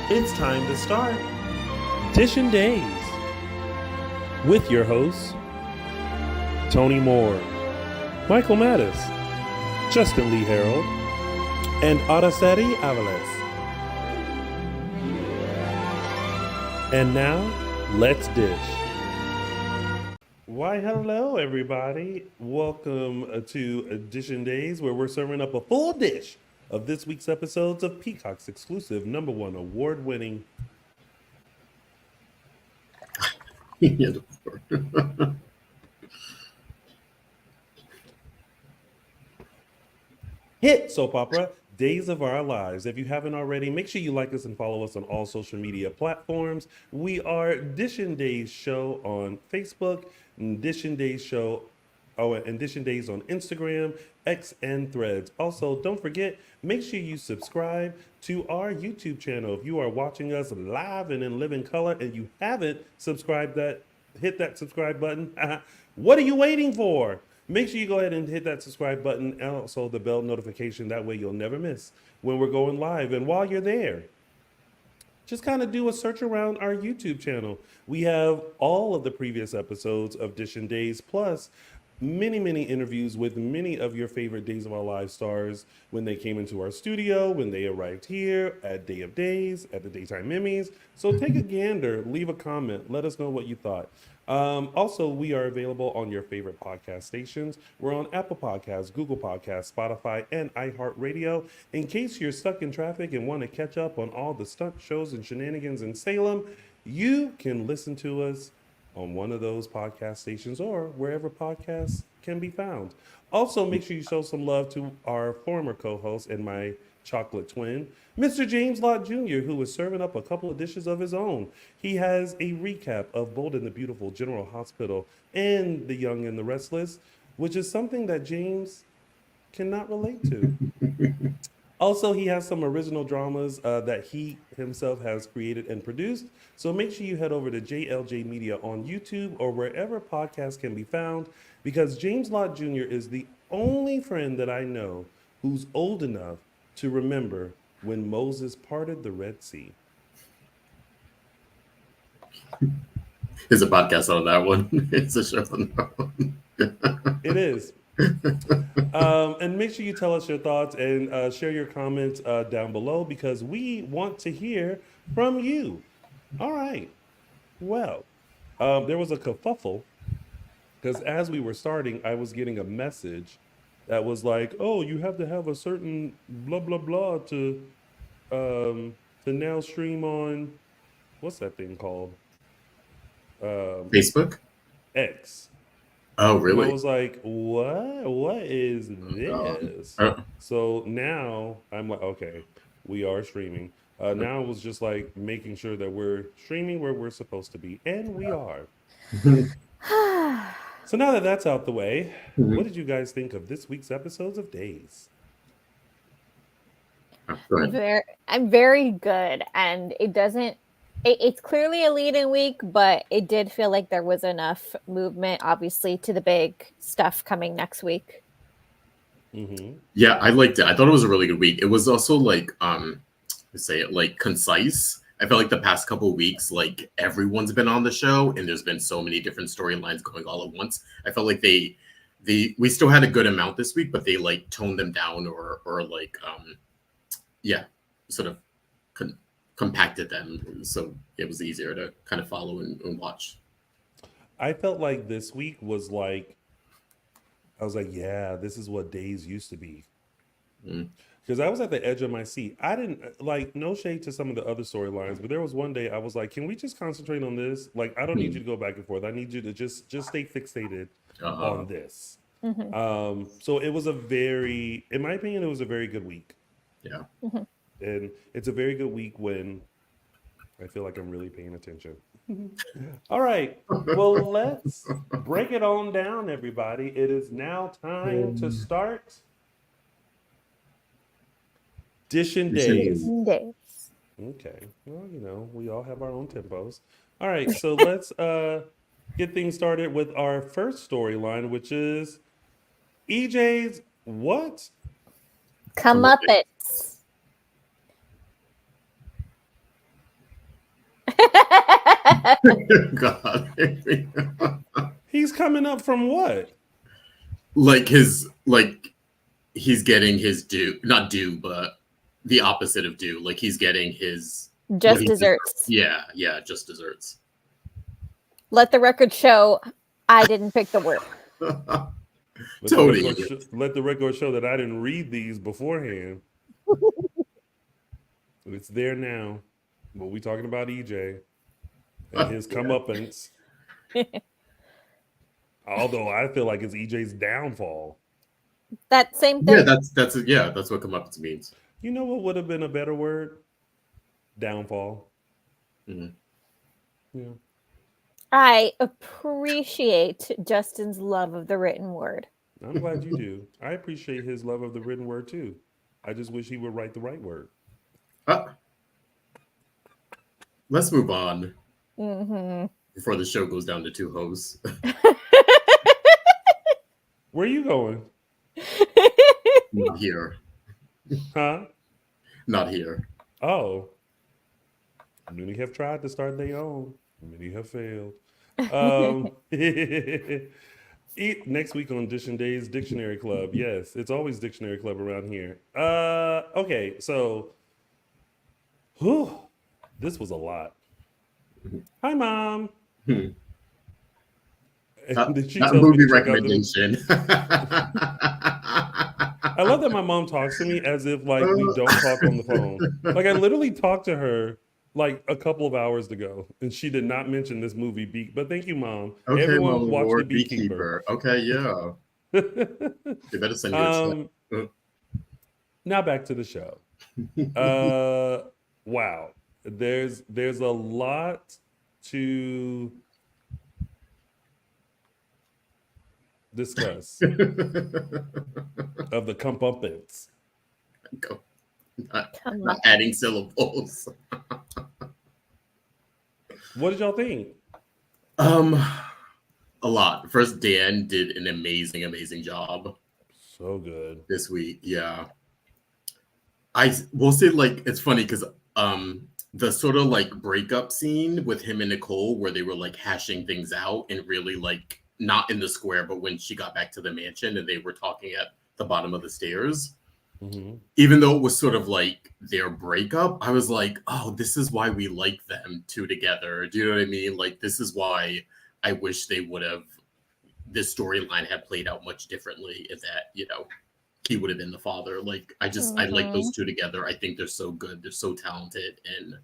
It's time to start Dishin Days with your hosts Tony Moore, Michael Mattis, Justin Lee Hareld, and Araceli Aviles. And now, let's dish. Why, hello, everybody. Welcome to Dishin Days, where we're serving up a full dish of this week's episodes of Peacock's exclusive #1 award-winning hit soap opera, Days of Our Lives. If you haven't already, make sure you like us and follow us on all social media platforms. We are Dishin Days Show on Facebook, and Dishin Days Show, and Dishin Days on Instagram, X, and Threads. Also, don't forget, make sure you subscribe to our YouTube channel. If you are watching us live and in living color and you haven't subscribed, hit that subscribe button. What are you waiting for? Make sure you go ahead and hit that subscribe button and also the bell notification. That way you'll never miss when we're going live. And while you're there, just kind of do a search around our YouTube channel. We have all of the previous episodes of Dishin Days, plus many interviews with many of your favorite Days of Our Lives stars when they came into our studio, when they arrived here at Day of Days, at the Daytime Emmys. So take a gander, leave a comment, let us know what you thought. Also, we are available on your favorite podcast stations. We're on Apple Podcasts, Google Podcasts, Spotify, and iHeartRadio. In case you're stuck in traffic and want to catch up on all the stunt shows and shenanigans in Salem, you can listen to us on one of those podcast stations or wherever podcasts can be found. Also, make sure you show some love to our former co-host and my chocolate twin, Mr. James Lott Jr., who is serving up a couple of dishes of his own. He has a recap of Bold and the Beautiful, General Hospital, and The Young and the Restless, which is something that James cannot relate to. Also, he has some original dramas that he himself has created and produced. So make sure you head over to JLJ Media on YouTube or wherever podcasts can be found, because James Lott Jr. is the only friend that I know who's old enough to remember when Moses parted the Red Sea. There's a podcast on that one. It's a show on that one. It is. And make sure you tell us your thoughts and share your comments down below, because we want to hear from you. All right. Well, there was a kerfuffle because as we were starting, I was getting a message that was like, "Oh, you have to have a certain blah blah blah to now stream on what's that thing called? Facebook? X." Oh, really? And I was like, what is this? So now I'm like, okay, we are streaming. Now it was just like making sure that we're streaming where we're supposed to be. And we are. So now that that's out the way, what did you guys think of this week's episodes of Days? I'm very good. And it's clearly a lead-in week, but it did feel like there was enough movement, obviously, to the big stuff coming next week. Mm-hmm. Yeah, I liked it. I thought it was a really good week. It was also like, concise. I felt like the past couple of weeks, like everyone's been on the show and there's been so many different storylines going all at once. I felt like we still had a good amount this week, but they like toned them down or like, sort of compacted them, so it was easier to kind of follow and watch. I felt like this week was like, I was like, yeah, this is what Days used to be. Because I was at the edge of my seat. I didn't, like, no shade to some of the other storylines, but there was one day I was like, can we just concentrate on this? Like, I don't need you to go back and forth. I need you to just stay fixated on this. So it was in my opinion, it was a very good week. Yeah. And it's a very good week when I feel like I'm really paying attention. All right. Well, let's break it on down, everybody. It is now time to start Dishin Days. Okay. Well, we all have our own tempos. All right. So let's get things started with our first storyline, which is EJ's what? Comeuppance. God. He's coming up from what? Like he's getting his due, not due, but the opposite of due. Like he's getting his Just desserts. Yeah, just desserts. Let the record show I didn't pick the word. Totally. Let the record show that I didn't read these beforehand. It's there now. But we talking about EJ and his comeuppance. Although I feel like it's EJ's downfall. That same thing. Yeah, that's what comeuppance means. You know what would have been a better word? Downfall. Mm-hmm. Yeah. I appreciate Justin's love of the written word. I'm glad you do. I appreciate his love of the written word too. I just wish he would write the right word. Let's move on before the show goes down to two hosts. Where are you going? Not here. Huh? Not here. Oh. Many have tried to start their own. Many have failed. Next week on Dishin Days, Dictionary Club. Yes, it's always Dictionary Club around here. Okay, so this was a lot. Hi, Mom. That movie recommendation. I love that my mom talks to me as if like we don't talk on the phone. Like I literally talked to her like a couple of hours ago, and she did not mention this movie. But thank you, Mom. Okay, everyone Mom, watch Lord The Beekeeper. Okay, yeah. They better send you a Now back to the show. Wow. There's a lot to discuss of the comeuppance. Not adding syllables. What did y'all think? A lot. First, Dan did an amazing job. So good this week. Yeah, I will say like it's funny because the sort of like breakup scene with him and Nicole where they were like hashing things out and really like not in the square, but when she got back to the mansion and they were talking at the bottom of the stairs. Even though it was sort of like their breakup, I was like, oh, this is why we like them two together. Do you know what I mean? Like, this is why I wish they would have, this storyline had played out much differently in that, you know, he would have been the father. Like, I like those two together. I think they're so good. They're so talented. And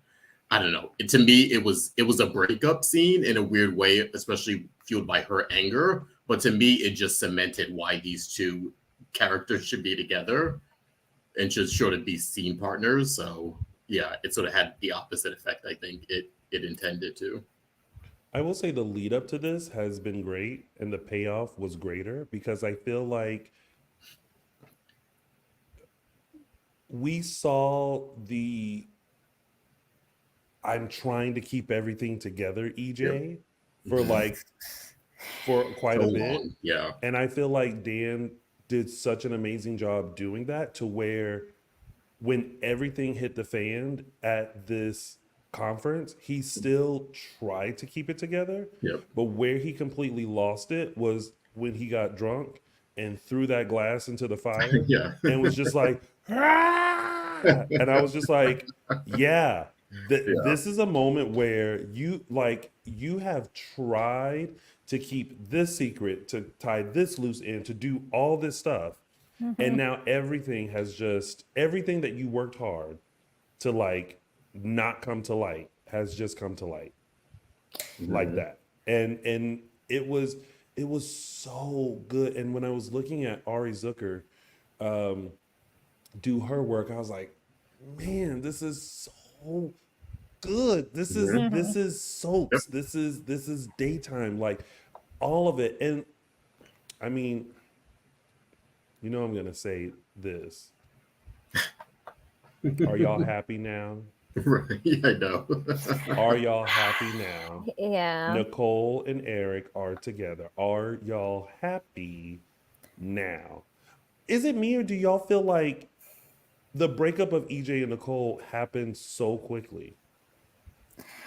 I don't know. To me, it was a breakup scene in a weird way, especially fueled by her anger. But to me, it just cemented why these two characters should be together and should sort of be scene partners. So yeah, it sort of had the opposite effect I think it intended to. I will say the lead up to this has been great and the payoff was greater because I feel like we saw the I'm trying to keep everything together EJ for quite a bit. Yeah. And I feel like Dan did such an amazing job doing that to where when everything hit the fan at this conference, he still tried to keep it together. Yep. But where he completely lost it was when he got drunk and threw that glass into the fire. Yeah. And was just like, ah! And I was just like, yeah, this is a moment where you have tried to keep this secret, to tie this loose end, to do all this stuff. And now everything that you worked hard to like not come to light has just come to light like that. And it was so good. And when I was looking at Ari Zucker do her work, I was like, man, this is so good. This is soaps. This is daytime, like all of it. And I mean, you know, I'm gonna say this. Are y'all happy now? Right, I know. Are y'all happy now? Yeah. Nicole and Eric are together. Are y'all happy now? Is it me or do y'all feel like the breakup of EJ and Nicole happened so quickly?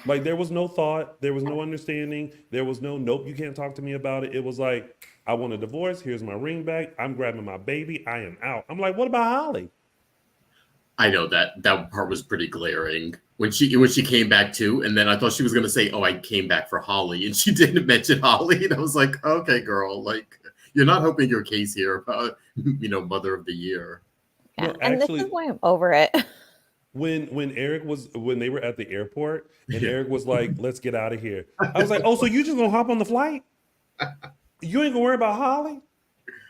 Like there was no thought, there was no understanding, there was no nope, you can't talk to me about it. It was like, I want a divorce. Here's my ring back. I'm grabbing my baby. I am out. I'm like, what about Holly? I know that part was pretty glaring when she came back too, and then I thought she was gonna say, "Oh, I came back for Holly," and she didn't mention Holly, and I was like, "Okay, girl, like you're not helping your case here about Mother of the Year." Yeah, No, and this actually, is why I'm over it. when they were at the airport and Eric was like, "Let's get out of here," I was like, "Oh, so you just gonna hop on the flight? You ain't gonna worry about Holly?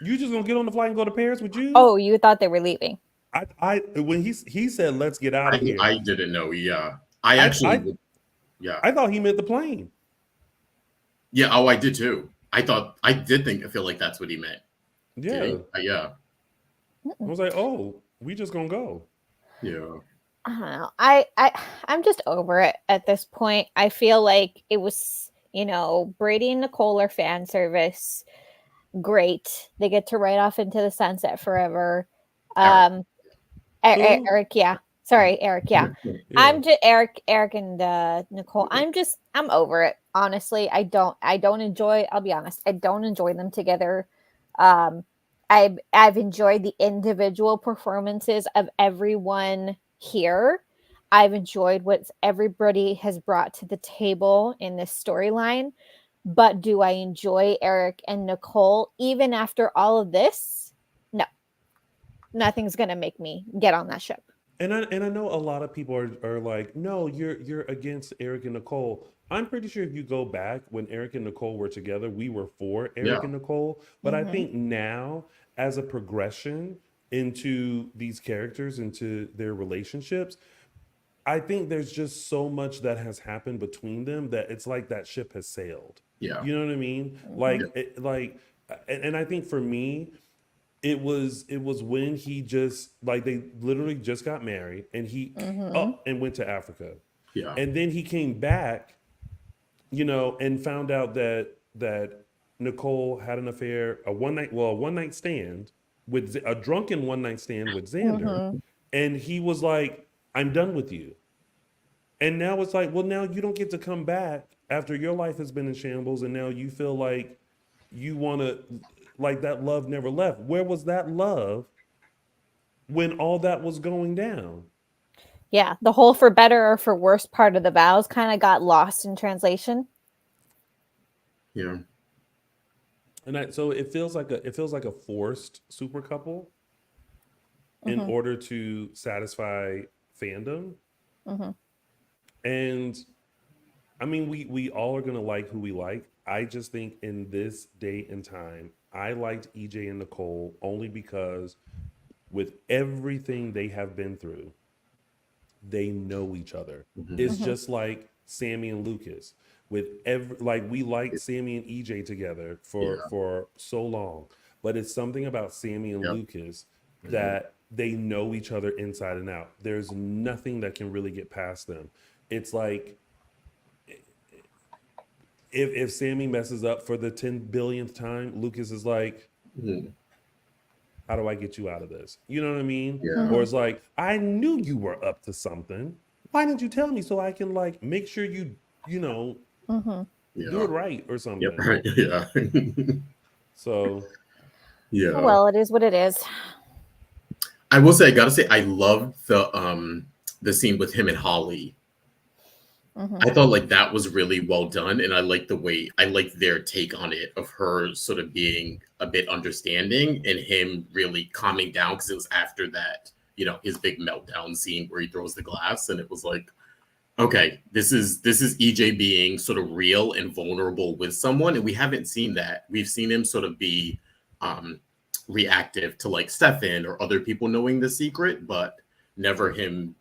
You just gonna get on the flight and go to Paris with you?" Oh, you thought they were leaving? I when he said, "Let's get out of here," I didn't know. Yeah, I I actually, yeah, I thought he meant the plane. yeah. Oh, I did too. I feel like that's what he meant. Yeah, Yeah, I was like, "Oh, we just gonna go." yeah. I don't know. I'm just over it at this point. I feel like it was, Brady and Nicole are fan service. Great. They get to ride off into the sunset forever. Eric. Eric, yeah. Sorry, Eric, yeah. Yeah. I'm just Eric and Nicole. I'm over it. Honestly, I don't enjoy, I'll be honest, I don't enjoy them together. I've enjoyed the individual performances of everyone here. I've enjoyed what everybody has brought to the table in this storyline. But do I enjoy Eric and Nicole even after all of this? No. Nothing's gonna make me get on that ship. And I know a lot of people are like, no, you're against Eric and Nicole. I'm pretty sure if you go back when Eric and Nicole were together, we were for Eric Yeah. and Nicole. But I Mhm. think now, as a progression into these characters, into their relationships, I think there's just so much that has happened between them that it's like that ship has sailed. Yeah. You know what I mean? Mhm. And I think for me, it was when he just like they literally just got married and he Mhm. up and went to Africa. Yeah. And then he came back, and found out that Nicole had an affair, a one night stand with a drunken one night stand with Xander, Mhm. and he was like, "I'm done with you." And now it's like, well, now you don't get to come back after your life has been in shambles, and now you feel like you want to, like that love never left. Where was that love when all that was going down? Yeah, the whole for better or for worse part of the vows kind of got lost in translation. Yeah. So it feels like a forced super couple in Mhm. order to satisfy fandom. Mhm. And I mean, we all are gonna like who we like. I just think in this day and time, I liked EJ and Nicole only because with everything they have been through, they know each other. Mhm. It's Mhm. just like Sammy and Lucas. With every like we liked Sammy and EJ together for Yeah. so long, but it's something about Sammy and Yep. Lucas Mhm. that they know each other inside and out. There's nothing that can really get past them. It's like if Sammy messes up for the 10 billionth time, Lucas is like, Mhm. how do I get you out of this? You know what I mean? Yeah. Or Mhm. it's like, I knew you were up to something. Why didn't you tell me so I can like make sure you know, Mhm. do it Yeah. right or Yep. something? Right. Yeah. So Oh, Yeah. well, it is what it is. I will say, I gotta say, I love the scene with him and Holly. Mhm. I thought like that was really well done, and I like their take on it of her sort of being a bit understanding and him really calming down because it was after that, his big meltdown scene where he throws the glass, and it was like, okay, this is EJ being sort of real and vulnerable with someone, and we haven't seen that. We've seen him sort of be um reactive to like Stefan or other people knowing the secret, but never him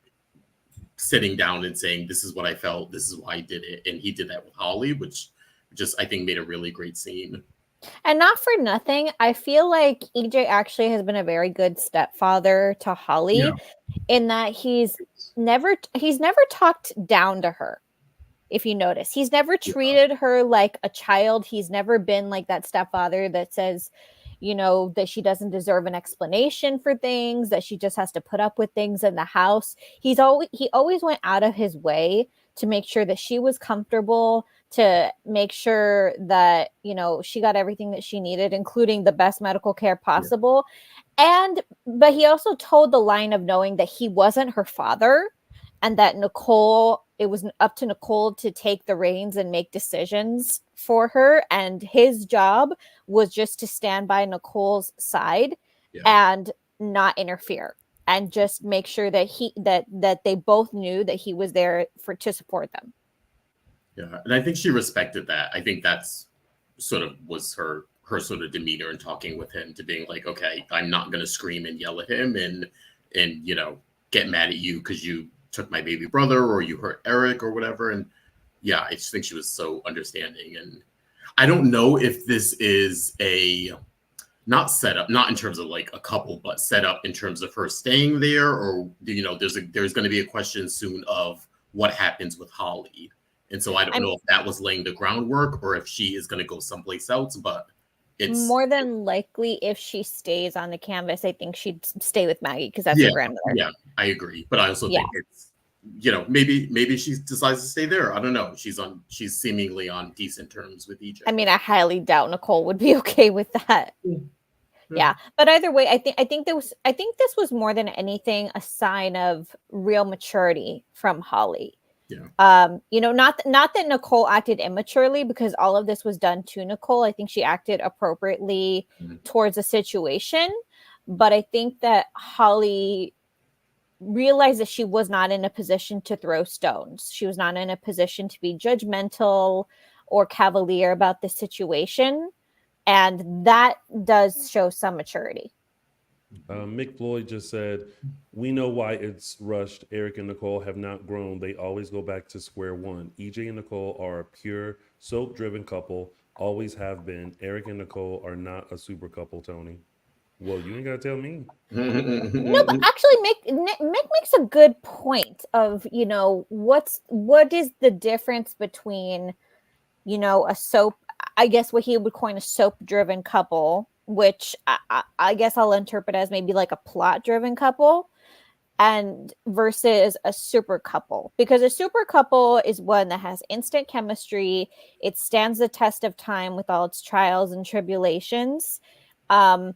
sitting down and saying, "This is what I felt. This is why I did it." And he did that with Holly, which just I think made a really great scene. And not for nothing, I feel like EJ actually has been a very good stepfather to Yeah. Holly in that he's never talked down to her. If you notice, he's never Yeah. treated her like a child. He's never been like that stepfather that says, that she doesn't deserve an explanation for things, that she just has to put up with things in the house. He always went out of his way to make sure that she was comfortable, to make sure that, you know, she got everything that she needed, including the best medical care possible. But he also told the line of knowing that he wasn't her father, and that Nicole, it was up to Nicole to take the reins and make decisions for her. And his job was just to stand by Nicole's side and not interfere, and just make sure that that they both knew that he was there to support them. Yeah, and I think she respected that. I think that's sort of was her sort of demeanor in talking with him, to being like, okay, I'm not going to scream and yell at him and you know, get mad at you because you took my baby brother or you hurt Eric or whatever. And yeah, I just think she was so understanding. And I don't know if this is a not set up, not in terms of like a couple, but set up in terms of her staying there, or you know, there's going to be a question soon of what happens with Holly. And so I don't know if that was laying the groundwork or if she is going to go someplace else, but it's more than likely, if she stays on the canvas, I think she'd stay with Maggie because that's her grandmother. Yeah, I agree. But I also think it's, you know, maybe she decides to stay there. I don't know. She's seemingly on decent terms with EJ. I mean, I highly doubt Nicole would be okay with that. Yeah. But either way, I think this was more than anything a sign of real maturity from Holly. Yeah. You know, not that Nicole acted immaturely, because all of this was done to Nicole. I think she acted appropriately towards the situation, but I think that Holly realized that she was not in a position to throw stones. She was not in a position to be judgmental or cavalier about the situation, and that does show some maturity. Mick Floyd just said, we know why it's rushed. Eric and Nicole have not grown. They always go back to square one. EJ and Nicole are a pure soap-driven couple, always have been. Eric and Nicole are not a super couple, Tony. Well, you ain't got to tell me. No, but actually Mick makes a good point of, you know, what is the difference between, you know, a soap, I guess what he would coin a soap-driven couple, which I guess I'll interpret as maybe like a plot-driven couple, and versus a super couple. Because a super couple is one that has instant chemistry. It stands the test of time with all its trials and tribulations. And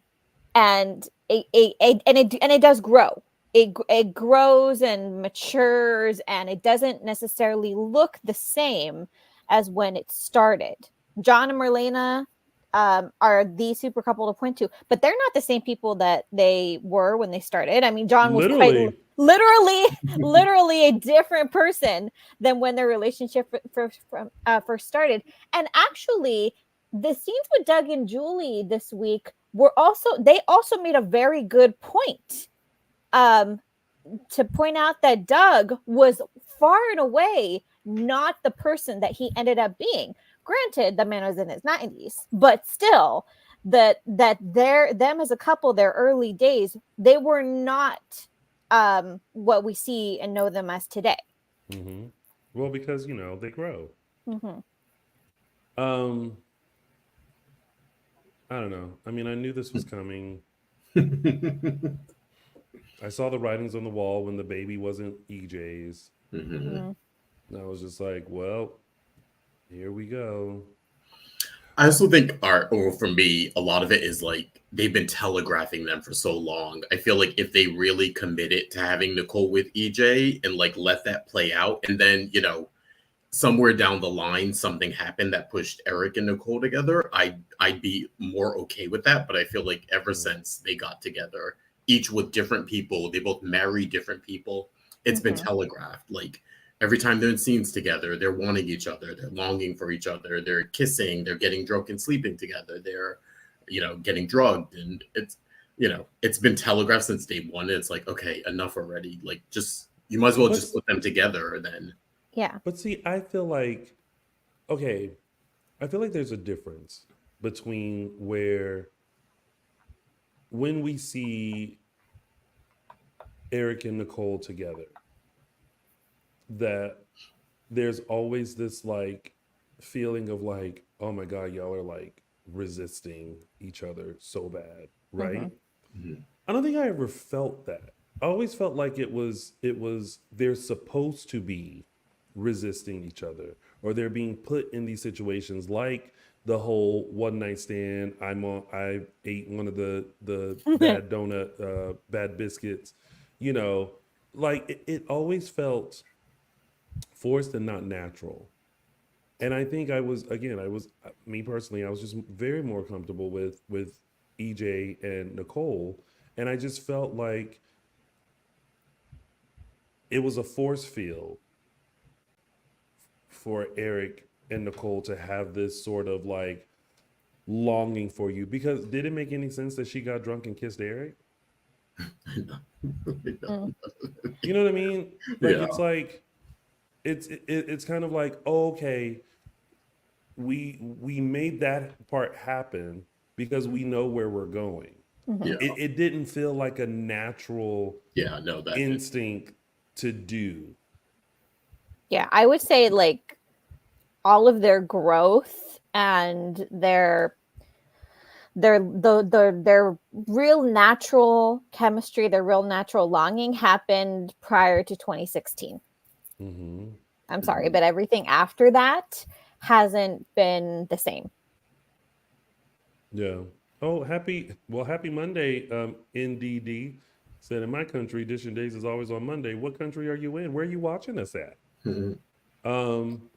it does grow. It grows and matures, and it doesn't necessarily look the same as when it started. John and Marlena are the super couple to point to, but they're not the same people that they were when they started. I mean, John was quite literally a different person than when their relationship first started. And actually, the scenes with Doug and Julie this week they also made a very good point, to point out that Doug was far and away not the person that he ended up being. Granted, the man was in his 90s, but still, them as a couple, their early days, they were not what we see and know them as today. Mm-hmm. Well, because, you know, they grow. Mm-hmm. I don't know. I mean, I knew this was coming. I saw the writings on the wall when the baby wasn't EJ's. Mm-hmm. And I was just like, well, here we go. I also think for me, a lot of it is like they've been telegraphing them for so long. I feel like if they really committed to having Nicole with EJ and like let that play out, and then, you know, somewhere down the line something happened that pushed Eric and Nicole together, I'd be more okay with that. But I feel like ever since they got together, each with different people, they both marry different people, it's been telegraphed. Like every time they're in scenes together, they're wanting each other, they're longing for each other, they're kissing, they're getting drunk and sleeping together, they're, you know, getting drugged. And it's, you know, it's been telegraphed since day one. It's like, okay, enough already. Like, just, you might as well just put them together then. Yeah. But see, I feel like there's a difference between when we see Eric and Nicole together, that there's always this like feeling of like, oh my God, y'all are like resisting each other so bad, right? I don't think I ever felt that. I always felt like it was they're supposed to be resisting each other, or they're being put in these situations like the whole one night stand. I ate one of the bad donut, bad biscuits. You know, like it always felt forced and not natural. And I think I was me personally, I was just very more comfortable with EJ and Nicole, and I just felt like it was a force field for Eric and Nicole to have this sort of like longing for you. Because did it make any sense that she got drunk and kissed Eric? Mm. You know what I mean? Like Yeah. it's like it's kind of like, oh, okay, we made that part happen because we know where we're going. Mhm. Yeah. It didn't feel like a natural Yeah. No, that instinct to do. Yeah, I would say like all of their growth and their real natural chemistry, their real natural longing happened prior to 2016. Hmm. I'm sorry, but everything after that hasn't been the same. Yeah. Oh, happy Monday, NDD. Said in my country, Dishin Days is always on Monday. What country are you in? Where are you watching us at? Mhm. Um,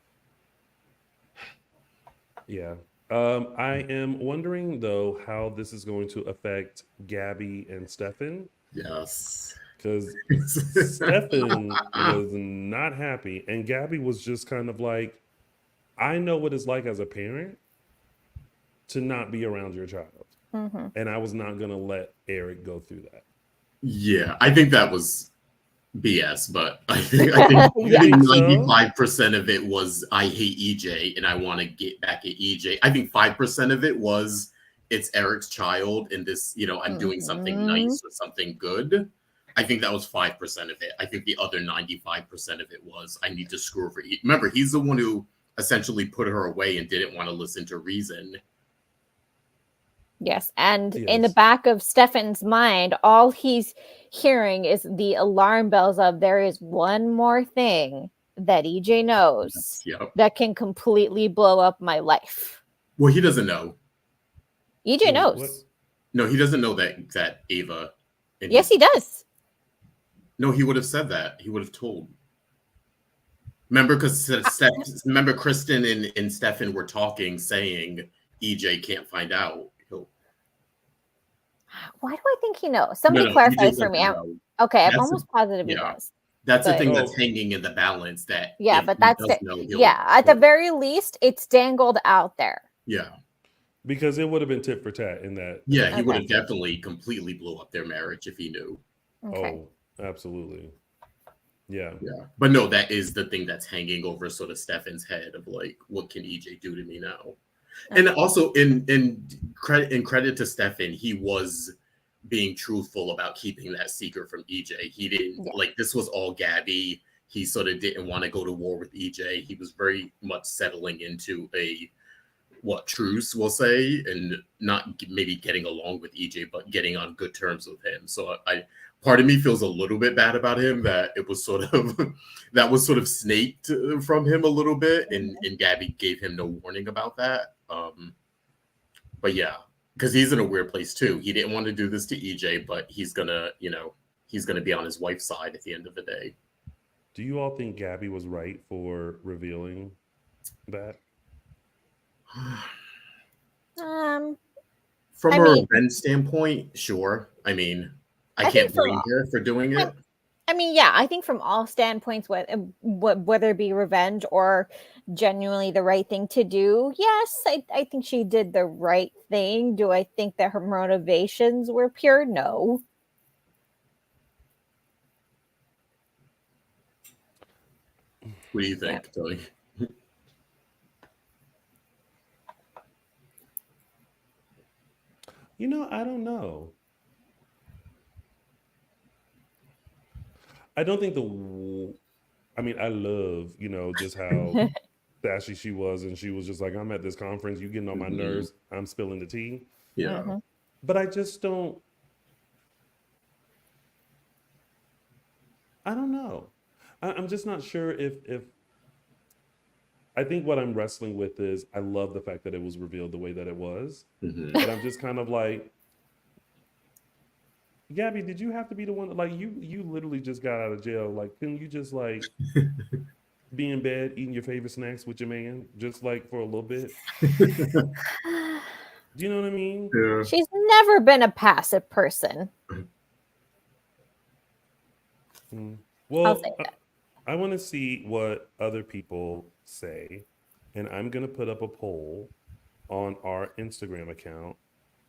yeah. I am wondering though how this is going to affect Gabby and Stefan, Yes. because Stefan was not happy, and Gabby was just kind of like, I know what it's like as a parent to not be around your child, Mm-hmm. and I was not gonna let Eric go through that. Yeah, I think that was BS, but I You Yeah. think think so? 95% of it was I hate EJ and I want to get back at EJ. I think 5% of it was it's Eric's child and this, I'm doing something Mhm. nice or something good. I think that was 5% of it. I think the other 95% of it was I need to screw over. Remember, he's the one who essentially put her away and didn't want to listen to reason. Yes, and in the Yes. back of Stefan's mind, all he's hearing is the alarm bells of there is one more thing that EJ knows Yep. that can completely blow up my life. Well, he doesn't know. EJ Wait, what? knows. No, he doesn't know that Ava and Yes, his. he does. No, he would have said that. He would have told. Remember, because remember, Kristen and Stefan were talking, saying EJ can't find out. Why do I think he knows? No, Somebody no, EJ clarifies for doesn't me. know. Okay, I'm That's almost positive he yeah. does. That's the But thing that's Oh, hanging in the balance. That yeah, if but he that's does the know, yeah, at the very least, it's dangled out there. yeah, because it would have been tit for tat in yeah. that He would Okay. have definitely completely blew up their marriage if he knew. Okay. Oh, absolutely. Yeah. Yeah, but no, that is the thing that's hanging over sort of Stefan's head of like, what can EJ do to me now? And Okay. also in credit to Stefan, he was being truthful about keeping that secret from EJ. He didn't Yeah. like this was all Gabby. He sort of didn't want to go to war with EJ. He was very much settling into a truce, we'll say, and not maybe getting along with EJ, but getting on good terms with him. So I part of me feels a little bit bad about him that it was sort of that was sort of snaked from him a little bit, and Gabby gave him no warning about that. But yeah, because he's in a weird place too. He didn't want to do this to EJ, but he's gonna be on his wife's side at the end of the day. Do you all think Gabby was right for revealing that? Um, From I a mean, revenge standpoint, sure. I mean, I I think can't from blame her for doing I, it. I mean, yeah, I think from all standpoints, whether it be revenge or genuinely the right thing to do, yes, I think she did the right thing. Do I think that her motivations were pure? No. What do you Yeah. think, Tony? I don't know. I don't think I mean, I love, just how sassy she was, and she was just like, I'm at this conference, you getting on my Mhm. nerves, I'm spilling the tea. Yeah. Hmm. But I just don't, I don't know. I'm just not sure if I think what I'm wrestling with is I love the fact that it was revealed the way that it was, Mhm. but I'm just kind of like, Gabby, did you have to be the one that, like, you literally just got out of jail? Like, couldn't you just like be in bed eating your favorite snacks with your man, just like for a little bit? Do you know what I mean? Yeah. She's never been a passive person. Mm. I'll say Well, that. I want to see what other people say, and I'm gonna put up a poll on our Instagram account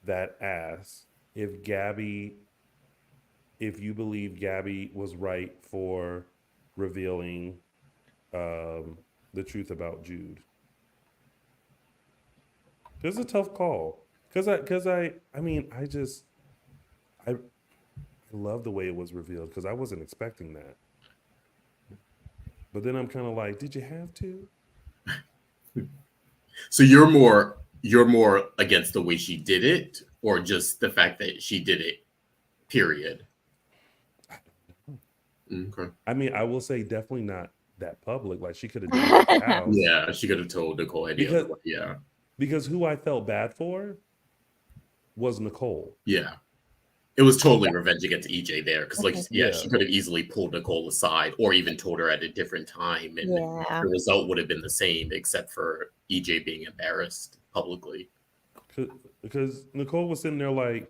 that asks if Gabby, if you believe Gabby was right for revealing the truth about Jude. This is a tough call I mean, I love the way it was revealed because I wasn't expecting that. But then I'm kind of like, did you have to? So you're more against the way she did it, or just the fact that she did it, period. Okay. I mean, I will say definitely not that public. Like she could have did it at the house Yeah, she could have told Nicole any other because way. Yeah. because who I felt bad for was Nicole. Yeah. It was totally revenge against EJ there, because like, yeah, Yeah, she could have easily pulled Nicole aside or even told her at a different time, and Yeah. the result would have been the same, except for EJ being embarrassed publicly. because Nicole was sitting there like,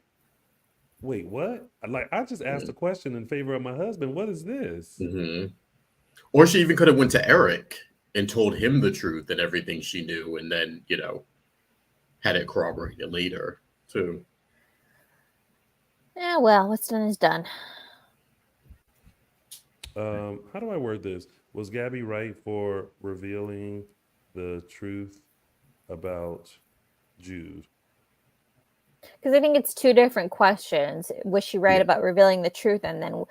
wait, what? Like I just asked a question in favor of my husband. What is this? Hmm. Or she even could have went to Eric and told him the truth and everything she knew, and then had it corroborated later too. Yeah, well, what's done is done. How do I word this? Was Gabby right for revealing the truth about Jude? Because I think it's two different questions. Was she right Yeah. about revealing the truth, and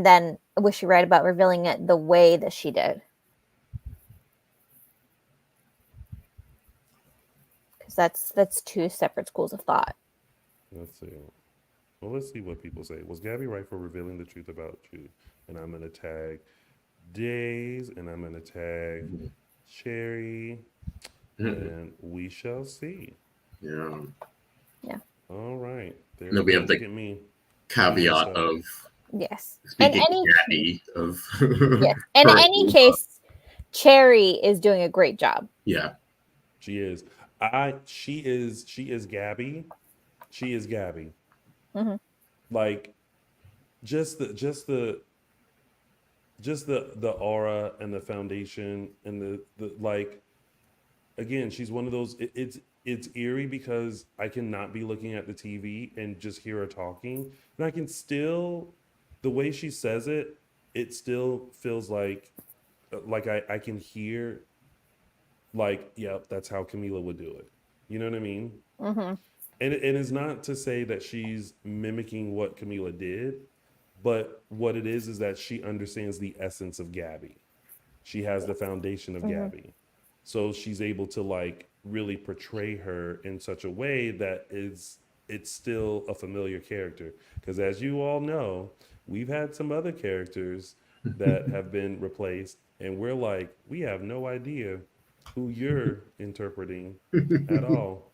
then was she right about revealing it the way that she did? Because that's two separate schools of thought. Let's see. Well, let's see what people say. Was Gabby right for revealing the truth about Jude? And I'm gonna tag Days, and I'm gonna tag Mhm. Cherry, Mhm. and we shall see. Yeah. Yeah. All right. There And then we we go. have Look the at me. caveat of Yes. In speaking any Gabby of yes. In her. any case, Cherry is doing a great job. Yeah. She is. She is Gabby. She is Gabby. Mhm. Like just the aura and the foundation and the like, again, she's one of those, it's eerie because I cannot be looking at the TV and just hear her talking, and I can still, the way she says it, it still feels like I can hear, like, yep, that's how Camila would do it. You know what I mean? Mhm. And it is not to say that she's mimicking what Camila did, but what it is that she understands the essence of Gabby. She has the foundation of Mhm. Gabby. So she's able to like really portray her in such a way that it's still a familiar character. Because as you all know, we've had some other characters that have been replaced, and we're like, we have no idea who you're interpreting at all.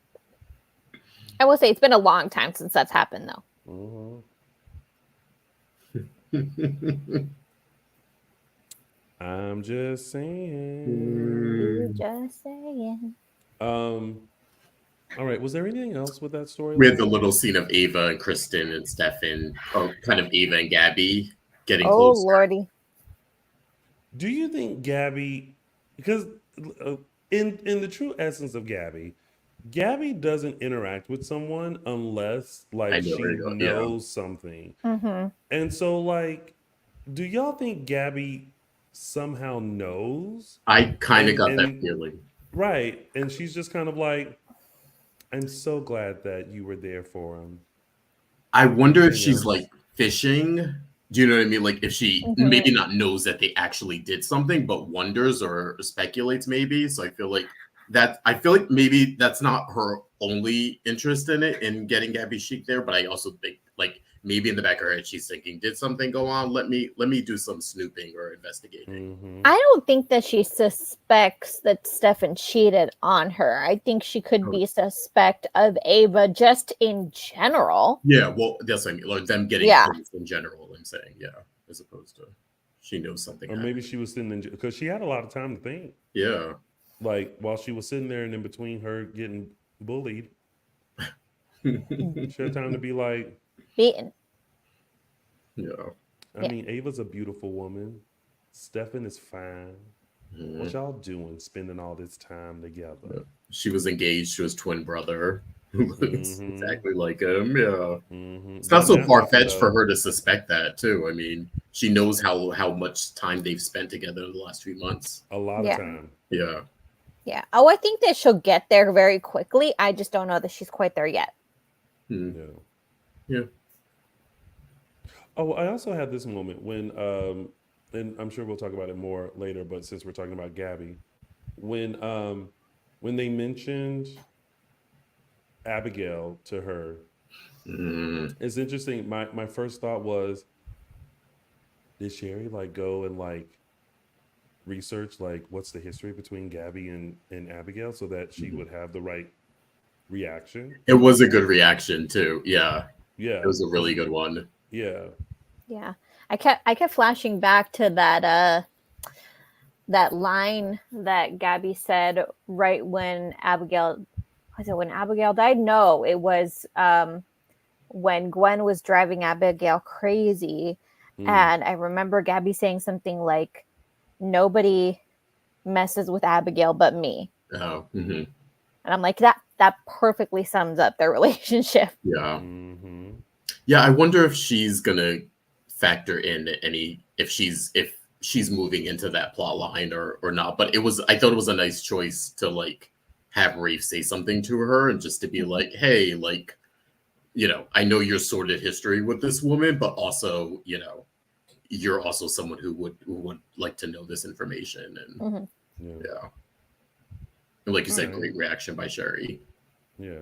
I will say it's been a long time since that's happened, though. Mhm. I'm just saying. You just saying. Um, all right. Was there anything else with that We had the storyline? little scene of Ava and Kristen and Stefan, or kind of Ava and Gabby getting Oh closer. lordy. Do you think Gabby, because uh, in the true essence of Gabby, Gabby doesn't interact with someone unless I like know where she you go. Yeah. knows something. Mhm. And so like, do y'all think Gabby somehow knows? I kind of got that And feeling. right, and she's just kind of like, I'm so glad that you were there for him. I wonder if Anything she's like else? fishing. Do you know what I mean? Like if she maybe Mhm. not knows that they actually did something, but wonders or speculates maybe. So I feel like maybe that's not her only interest in it in getting Gabby Chic there, but I also think like maybe in the back of her head she's thinking, did something go on? Let me do some snooping or investigating. Mm-hmm. I don't think that she suspects that Stefan cheated on her. I think she could be suspect of Ava just in general. Yeah, well, that's what I mean. Like them getting close in general, I'm saying, yeah, as opposed to she knows something. Or maybe she was sitting in, because she had a lot of time to think. Yeah. Like while she was sitting there and in between her getting bullied, she had time to be like, beaten. Yeah. I mean, Ava's a beautiful woman. Stefan is fine. What y'all doing spending all this time together? She was engaged to his twin brother who looks exactly like him. Yeah. It's not so far-fetched for her to suspect that too. I mean, she knows how much time they've spent together in the last few months. A lot of time. Yeah. Yeah. Oh, I think that she'll get there very quickly. I just don't know that she's quite there yet. Yeah. Oh, I also had this moment when, and I'm sure we'll talk about it more later, but since we're talking about Gabby, when they mentioned Abigail to her, it's interesting. My first thought was, did Sherry like go and like research like what's the history between Gabby and Abigail so that she would have the right reaction? It was a good reaction too. Yeah. Yeah. It was a really good one. Yeah. Yeah. I kept flashing back to that line that Gabby said right when Abigail died? No, it was when Gwen was driving Abigail crazy. And I remember Gabby saying something like, nobody messes with Abigail but me. Oh. And I'm like, that perfectly sums up their relationship. Yeah. Yeah, I wonder if she's gonna factor in if she's moving into that plot line or not. But I thought it was a nice choice to like have Rafe say something to her and just to be like, hey, like, you know, I know your sordid history with this woman, but also, you know, you're also someone who would like to know this information. And yeah. And like you said, great reaction by Sherry. Yeah.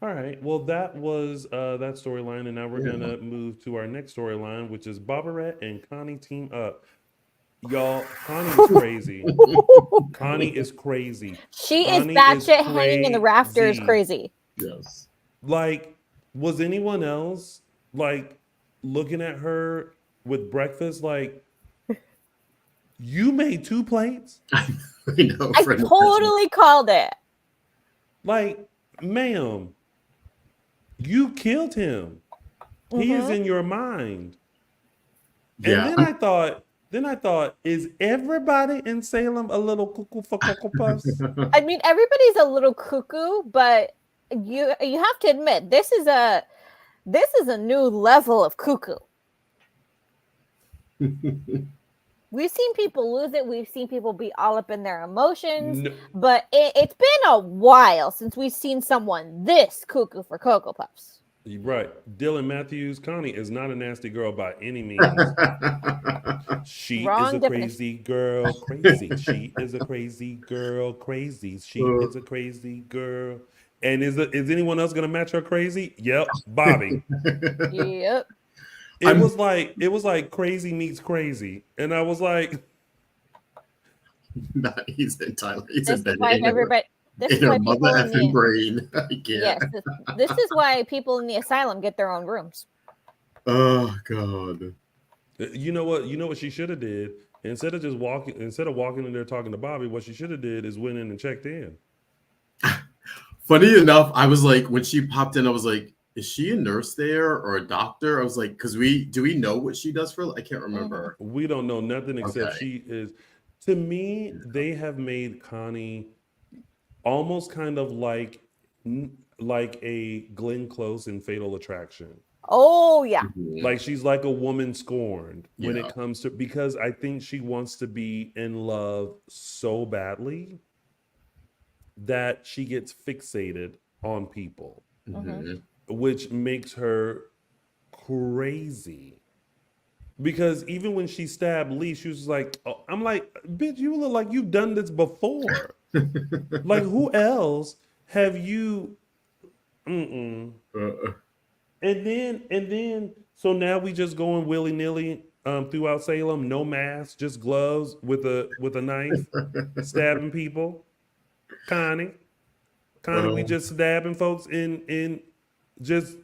All right. Well, that was that storyline, and now we're gonna move to our next storyline, which is Bobberette and Connie team up. Y'all, Connie is crazy. Connie is crazy. She Connie is batshit hanging in the rafters crazy. Yes. Like, was anyone else like looking at her with breakfast like, you made 2 plates? I know. I totally called it. Like, ma'am, you killed him. He is in your mind. Yeah. And then I thought, is everybody in Salem a little cuckoo for Cocoa Puffs? I mean, everybody's a little cuckoo, but you have to admit this is a new level of cuckoo. We've seen people lose it. We've seen people be all up in their emotions. But it's been a while since we've seen someone this cuckoo for Cocoa Puffs. Right. Dylan Matthews, Connie is not a nasty girl by any means. She is a crazy girl, crazy. She is a crazy girl, crazy. She is a crazy girl. And is anyone else gonna match her crazy? Yep, Bobby. Yep. It was like crazy meets crazy, and I was like, nah, he's entirely. This is why everybody. This is why mother effing brain. I can't. Yes, this is why people in the asylum get their own rooms. Oh God. You know what she should have did? Instead of walking in there talking to Bobby, what she should have did is went in and checked in. Funny enough, I was like, when she popped in, I was like, is she a nurse there or a doctor? I was like, because do we know what she does for? I can't remember. We don't know nothing except she is. To me, they have made Connie almost kind of like a Glenn Close in Fatal Attraction. Oh yeah. Like she's like a woman scorned when it comes to, because I think she wants to be in love so badly that she gets fixated on people, which makes her crazy. Because even when she stabbed Lee, she was like, oh, I'm like, bitch, you look like you've done this before. Like, who else have you? And And then, so now we just going willy nilly throughout Salem, no mask, just gloves with a knife, stabbing people. Connie, Connie, we Um, just stabbing folks in just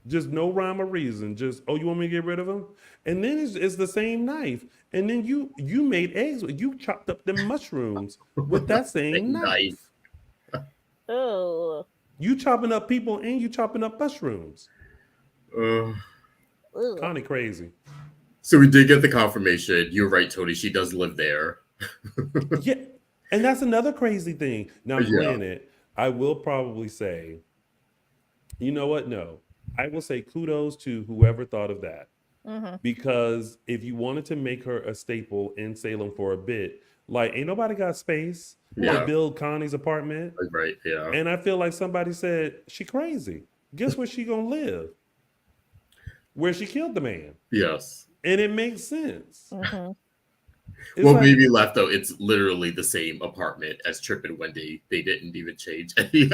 just no rhyme or reason. Just, oh, you want me to get rid of them? And then it's the same knife. And then you made eggs. You chopped up the mushrooms with that same Nice. knife. Oh. You chopping up people and you chopping up mushrooms. Uh, Ugh. Connie crazy. so we did get the confirmation. You're right, Tony. She does live there. Yeah. And that's another crazy thing. Now, Yeah. granted, I will probably say, you know what? No. I will say kudos to whoever thought of that. Mm-hmm. Because if you wanted to make her a staple in Salem for a bit, like ain't nobody got space to Yeah. build Connie's apartment. Right. Yeah. And I feel like somebody said, she crazy. Guess where she gonna live? Where she killed the man. Yes. And it makes sense. Mm-hmm. It's What like, made me laugh though, it's literally the same apartment as Trip and Wendy. They didn't even change any.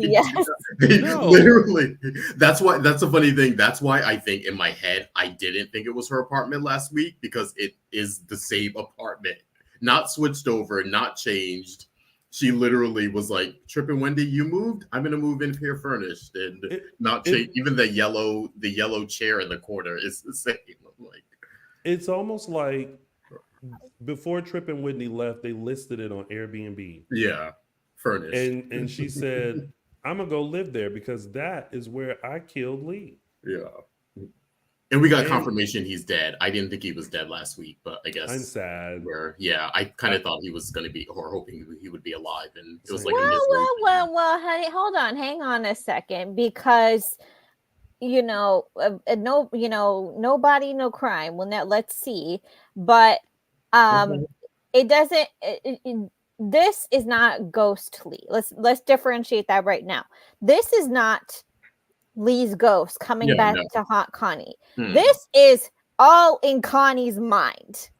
Yes. No. Literally. That's a funny thing. That's why I think in my head I didn't think it was her apartment last week, because it is the same apartment. Not switched over, not changed. She literally was like, Trip and Wendy, you moved? I'm gonna move in here furnished and not change. Even the yellow chair in the corner is the same. I'm like, it's almost like before Trip and Whitney left, they listed it on Airbnb. yeah, furnished. And she said, I'm gonna go live there because that is where I killed Lee. Yeah. And we got And- confirmation he's dead. I didn't think he was dead last week, but I guess I'm sad. I kind of thought he was going to be, or hoping he would be alive, and it was like Well, honey, hold on, hang on a second, because nobody, no crime. Well, now let's see, but it doesn't. This is not ghostly. Let's differentiate that right now. This is not Lee's ghost coming back to haunt Connie. This is all in Connie's mind.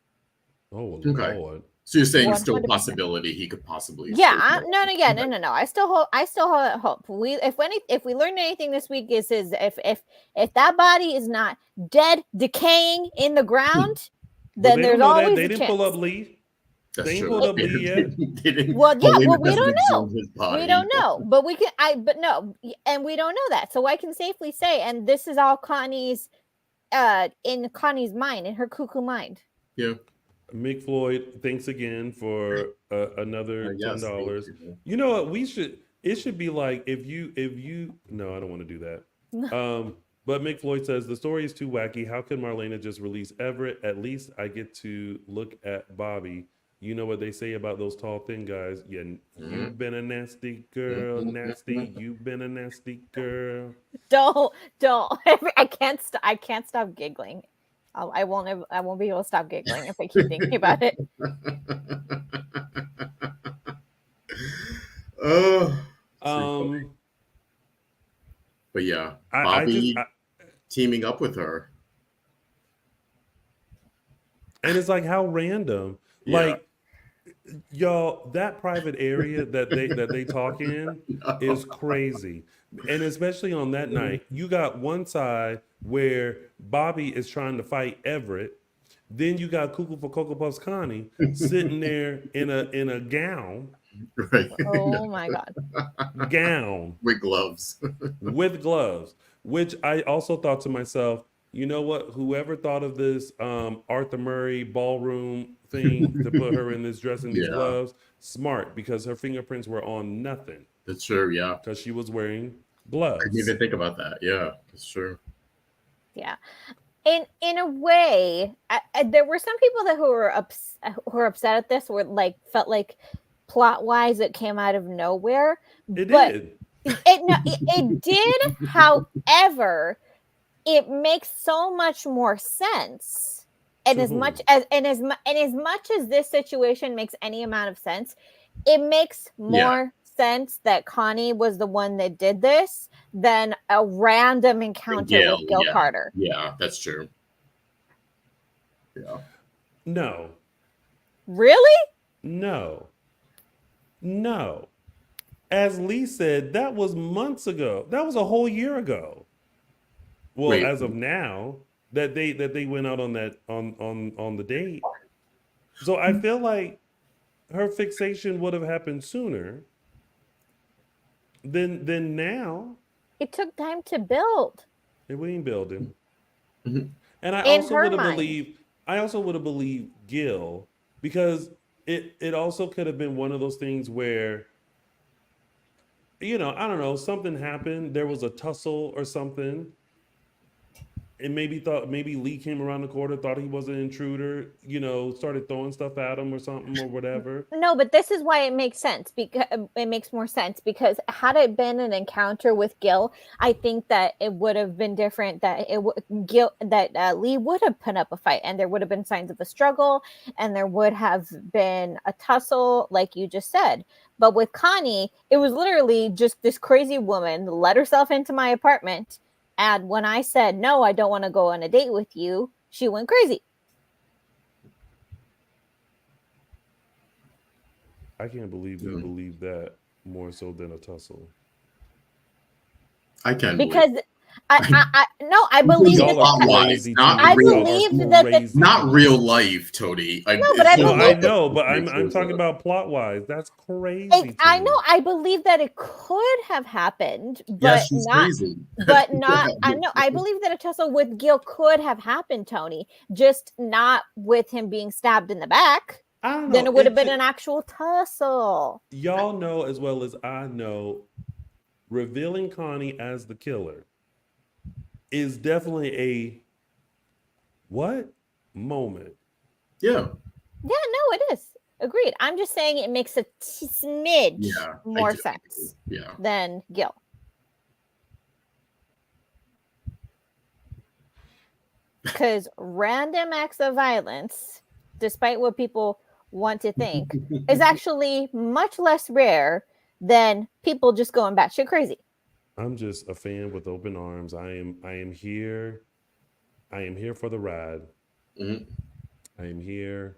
Oh, Okay. Lord. So you're saying still 100%. possibility he could possibly? Yeah, no. I still hold hope. If we learned anything this week is if that body is not dead, decaying in the ground, then there's always they a didn't chance. pull up Lee. That's They ain't true. pulled up Lee yet. Well, yeah, well, we don't know. His body. We don't know, but we can. And we don't know that, so I can safely say, and this is all Connie's, in Connie's mind, in her cuckoo mind. Yeah. Mick Floyd, thanks again for another Yes, $10. thank you. You know what? It should be like if you. No, I don't want to do that. But Mick Floyd says the story is too wacky. How can Marlena just release Everett? At least I get to look at Bobby. You know what they say about those tall, thin guys. Yeah, you've been a nasty girl, nasty. You've been a nasty girl. Don't. I can't stop giggling. I won't be able to stop giggling if I keep thinking about it. But yeah, I Bobby teaming up with her. And it's like, how random. Yeah. Like, y'all, that private area that they talk in is crazy. And especially on that night, you got one side where Bobby is trying to fight Everett. Then you got Cuckoo for Cocoa Puffs Connie sitting there in a gown. Right. Oh my God. Gown. With gloves. With gloves. Which I also thought to myself, you know what? Whoever thought of this Arthur Murray ballroom thing to put her in this dress and these gloves, smart, because her fingerprints were on nothing. That's true, yeah. Because she was wearing gloves. I didn't even think about that. Yeah, that's true. Yeah. In a way, there were some people who were upset at this, felt like plot wise it came out of nowhere. It but did. It did. However, it makes so much more sense. And as much as this situation makes any amount of sense, it makes more sense that Connie was the one that did this than a random encounter with Gil Carter. Yeah, that's true. Yeah. No. Really? No. as Lee said, that was months ago. That was a whole year ago. Well, Wait. as of now, that they went out on that on the date. So I feel like her fixation would have happened sooner than now. It took time to build And we ain't building. Mhm. And I in also her would have mind. believed Gil, because it also could have been one of those things where, I don't know, something happened, there was a tussle or something, and maybe Lee came around the corner, thought he was an intruder, started throwing stuff at him or something or whatever. No, but this is why it makes sense, because it makes more sense, because had it been an encounter with Gil, I think that it would have been different. That Lee would have put up a fight, and there would have been signs of a struggle, and there would have been a tussle, like you just said. But with Connie, it was literally just this crazy woman let herself into my apartment, and when I said no, I don't want to go on a date with you, she went crazy. I can't believe you believe that more so than a tussle. I can't Because believe. I believe Y'all are that crazy. Not I real, believe that not real life, Tony. No, but I No, believe I know, but I'm talking about plot wise. That's crazy. I know. I believe that it could have happened, Yeah, but she's not. crazy. But not. I know. I believe that a tussle with Gil could have happened, Tony. Just not with him being stabbed in the back. I don't know. Then it would have been an actual tussle. Y'all know as well as I know, revealing Connie as the killer is definitely a what moment. Yeah. Yeah, no, it is. Agreed. I'm just saying it makes a smidge more sense than Gil. Because random acts of violence, despite what people want to think, is actually much less rare than people just going batshit crazy. I'm just a fan with open arms. I am here. I am here for the ride. Mm-hmm. I am here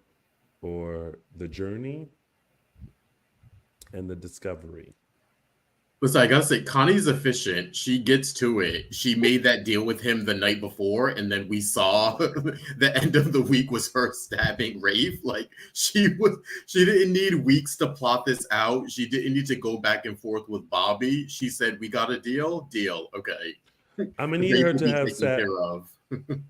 for the journey and the discovery. Listen, I gotta say, Connie's efficient. She gets to it. She made that deal with him the night before, and then we saw the end of the week was her stabbing Rafe. Like she didn't need weeks to plot this out. She didn't need to go back and forth with Bobby. She said, "We got a deal. Okay." I'm gonna need her to have sat. Care of.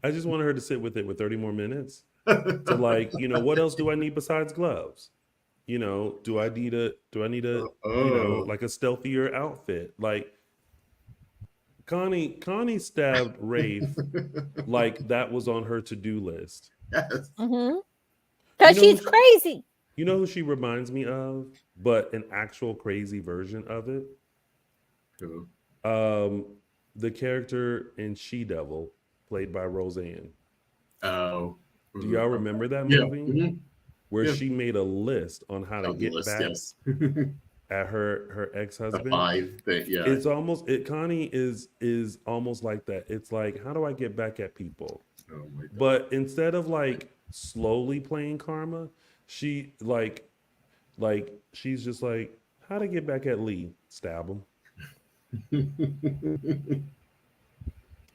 I just wanted her to sit with it with 30 more minutes. To what else do I need besides gloves? Do I need a like a stealthier outfit? Like Connie stabbed Rafe like that was on her to-do list. Yes. Because she's crazy. You know who she reminds me of, but an actual crazy version of it? Who? The character in She-Devil, played by Roseanne. Oh. Do y'all remember that movie? Yeah. Mm-hmm. Where she made a list on how to get back at her ex-husband. It's almost Connie is almost like that. It's like, how do I get back at people? Oh my God. But instead of like slowly playing karma, she she's just like, how to get back at Lee? Stab him.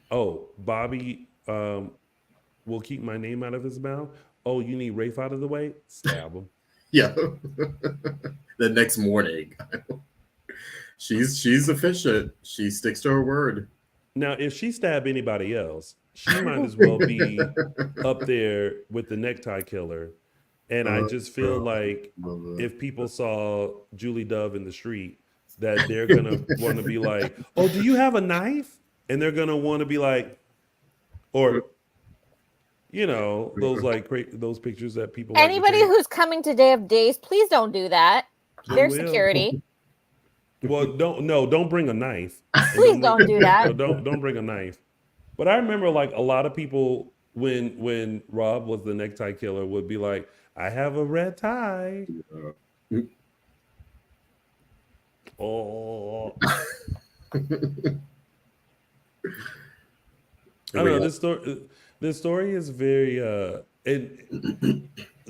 Oh, Bobby will keep my name out of his mouth. Oh, you need Rafe out of the way? Stab him. Yeah. The next morning. She's efficient. She sticks to her word. Now, if she stabbed anybody else, she might as well be up there with the necktie killer. And I just feel like if people saw Julie Dove in the street, that they're going to want to be like, oh, do you have a knife? And they're going to want to be like, or... those those pictures that people. Anybody who's coming to Day of Days, please don't do that. There's security. Well, don't bring a knife. Please don't do that. Don't bring a knife. But I remember like a lot of people when Rob was the necktie killer would be like, I have a red tie. Oh. I don't know, this story is very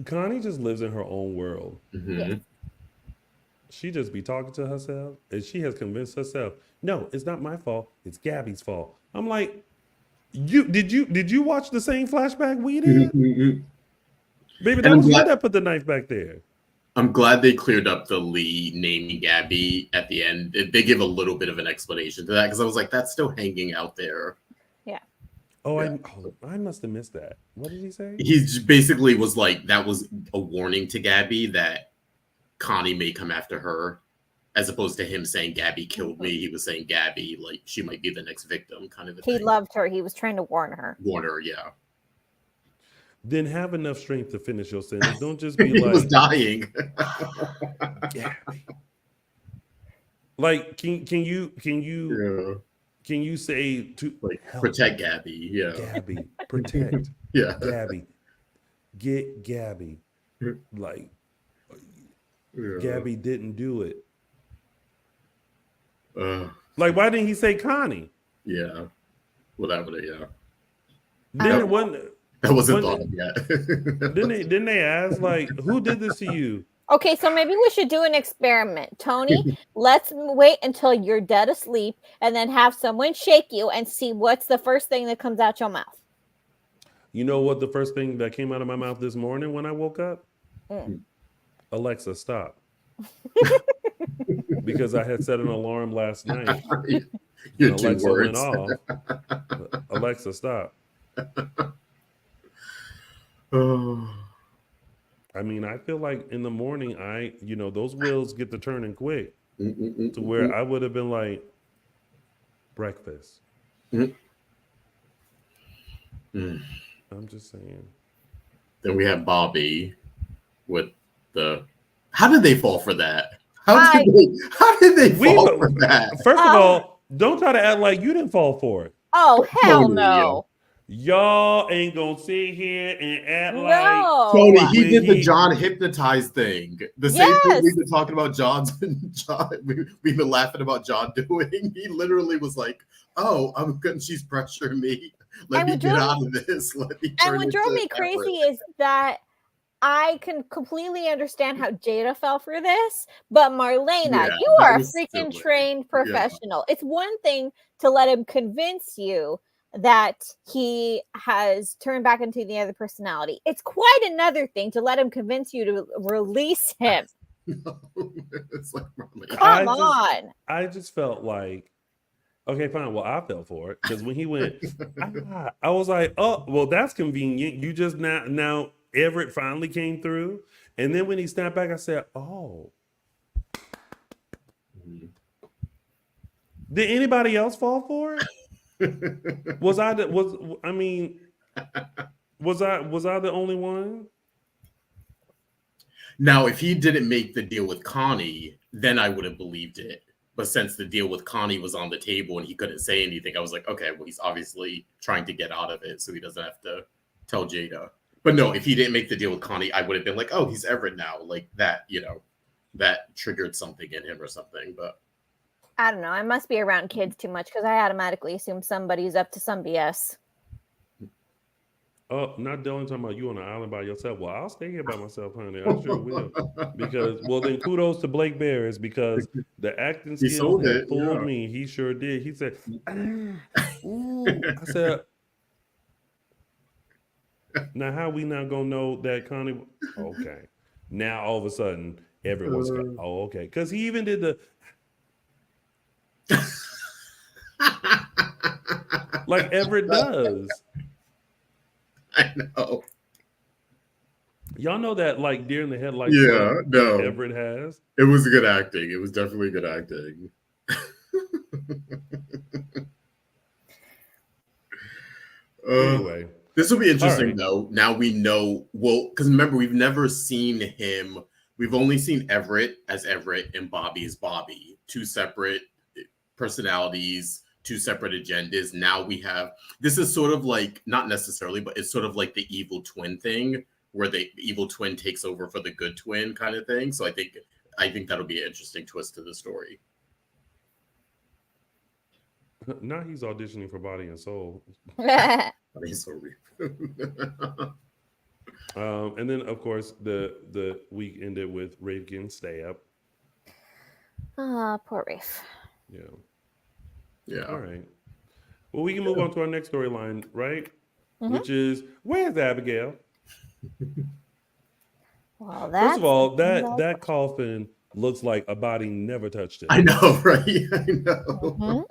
Connie just lives in her own world. Mm-hmm. She just be talking to herself, and she has convinced herself, no, it's not my fault. It's Gabby's fault. I'm like, did you watch the same flashback we did? And Baby, that I'm was you glad that put the knife back there. they cleared up the Lee naming Gabby at the end. They give a little bit of an explanation to that because I was like, that's still hanging out there. Yeah. Oh, Yeah. I must have missed that. What did he say? He basically was like, that was a warning to Gabby that Connie may come after her, as opposed to him saying Gabby killed me. He was saying Gabby, like, she might be the next victim, kind of a He thing. loved her. He was trying to warn her. Warn her, yeah. Then have enough strength to finish your sentence. Don't just be He was like, dying. Gabby. Like, can you Yeah. can you say to Like, help protect Gabby, yeah. Gabby, protect Yeah. Gabby, get Gabby. Like, Yeah. Gabby didn't do it. Like, why didn't he say Connie? Yeah. Whatever, yeah. Then it wasn't. That wasn't thought of yet. Didn't they ask, like, who did this to you? Okay, so maybe we should do an experiment. Tony, let's wait until you're dead asleep and then have someone shake you and see what's the first thing that comes out your mouth. You know what the first thing that came out of my mouth this morning when I woke up? Alexa, stop. Because I had set an alarm last night. Your two Alexa words. went off. Alexa, stop. I mean, I feel like in the morning, those wheels get to turning quick to where I would have been like, breakfast. I'm just saying. Then we have Bobby with the. How did they fall for that? How did they fall for that? First of all, don't try to act like you didn't fall for it. Oh, hell no. Y'all ain't gonna sit here and act like Tony, he did the John hypnotized thing. The same thing we've been talking about John. We've been laughing about John doing. He literally was like, "Oh, I'm good. She's pressuring me. Let me get out of this. Let me." And what drove me crazy is that I can completely understand how Jada fell for this, but Marlena, you are a freaking trained professional. It's one thing to let him convince you that he has turned back into the other personality. It's quite another thing to let him convince you to release him. It's like, come on. I just felt like, okay, fine. Well, I fell for it because when he went, I was like, oh, well, that's convenient. You just now Everett finally came through. And then when he snapped back, I said, oh. Did anybody else fall for it? Was I the only one? Now, if he didn't make the deal with Connie, then I would have believed it. But since the deal with Connie was on the table and he couldn't say anything, I was like, okay, well, he's obviously trying to get out of it, so he doesn't have to tell Jada. But no, if he didn't make the deal with Connie, I would have been like, oh, he's Everett now. Like that, that triggered something in him or something. But I don't know. I must be around kids too much because I automatically assume somebody's up to some BS. Oh, not Dylan talking about you on the island by yourself. Well, I'll stay here by myself, honey. I sure will. Because, well, then kudos to Blake Bears because the acting skills had fooled me. He sure did. He said, ooh. I said, now how we not gonna know that Connie? Okay, now all of a sudden everyone's okay, because he even did the like Everett does. I know. Y'all know that like deer in the headlights. Yeah, no. Everett has. It was good acting. It was definitely good acting. Anyway. This will be interesting, though. Now we know, well, because remember, we've never seen him. We've only seen Everett as Everett and Bobby as Bobby. Two separate personalities, two separate agendas. Now we have, this is sort of like, not necessarily, but it's sort of like the evil twin thing, where the evil twin takes over for the good twin kind of thing. So I think that'll be an interesting twist to the story. Now he's auditioning for Body and Soul. He's so real. And then, of course, the week ended with Rafe getting stabbed. Ah, poor Rafe. Yeah. Yeah. All right. Well, we can move on to our next storyline, right? Mhm. Which is, where's Abigail? Well, First of that's all, a that coffin looks like a body never touched it. I know, right? I know. Mhm.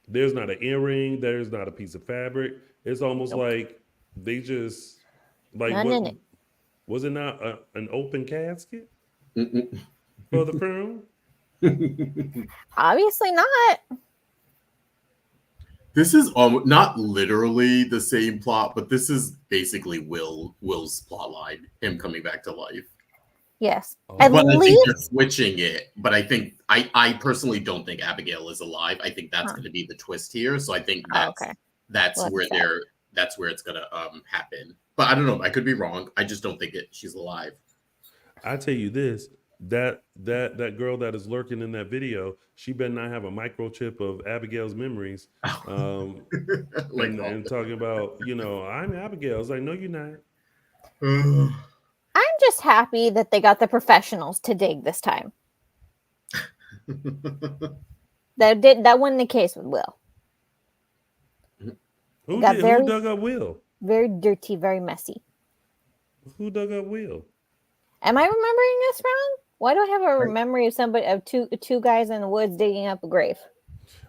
There's not an earring. There's not a piece of fabric. It's almost Nope. like they just like None what in it. was it not an open casket Mm-mm. for the funeral? Obviously not. This is not literally the same plot, but this is basically Will's plot line, him coming back to life. Yes. Oh. At But I think they're least switching it. But I think I personally don't think Abigail is alive. I think that's Huh. going to be the twist here. So I think Oh, okay. that's Well, where that's that's where it's going to happen. But I don't know. I could be wrong. I just don't think she's alive. I tell you this, that girl that is lurking in that video, she better not have a microchip of Abigail's memories. Like, And talking about, I'm Abigail. I was like, no, you're not. I'm just happy that they got the professionals to dig this time. That wasn't the case with Will. Who got did? very- Who dug up Will? Very dirty, very messy. Who dug up Will? Am I remembering this wrong? Why do I have a memory of two guys in the woods digging up a grave?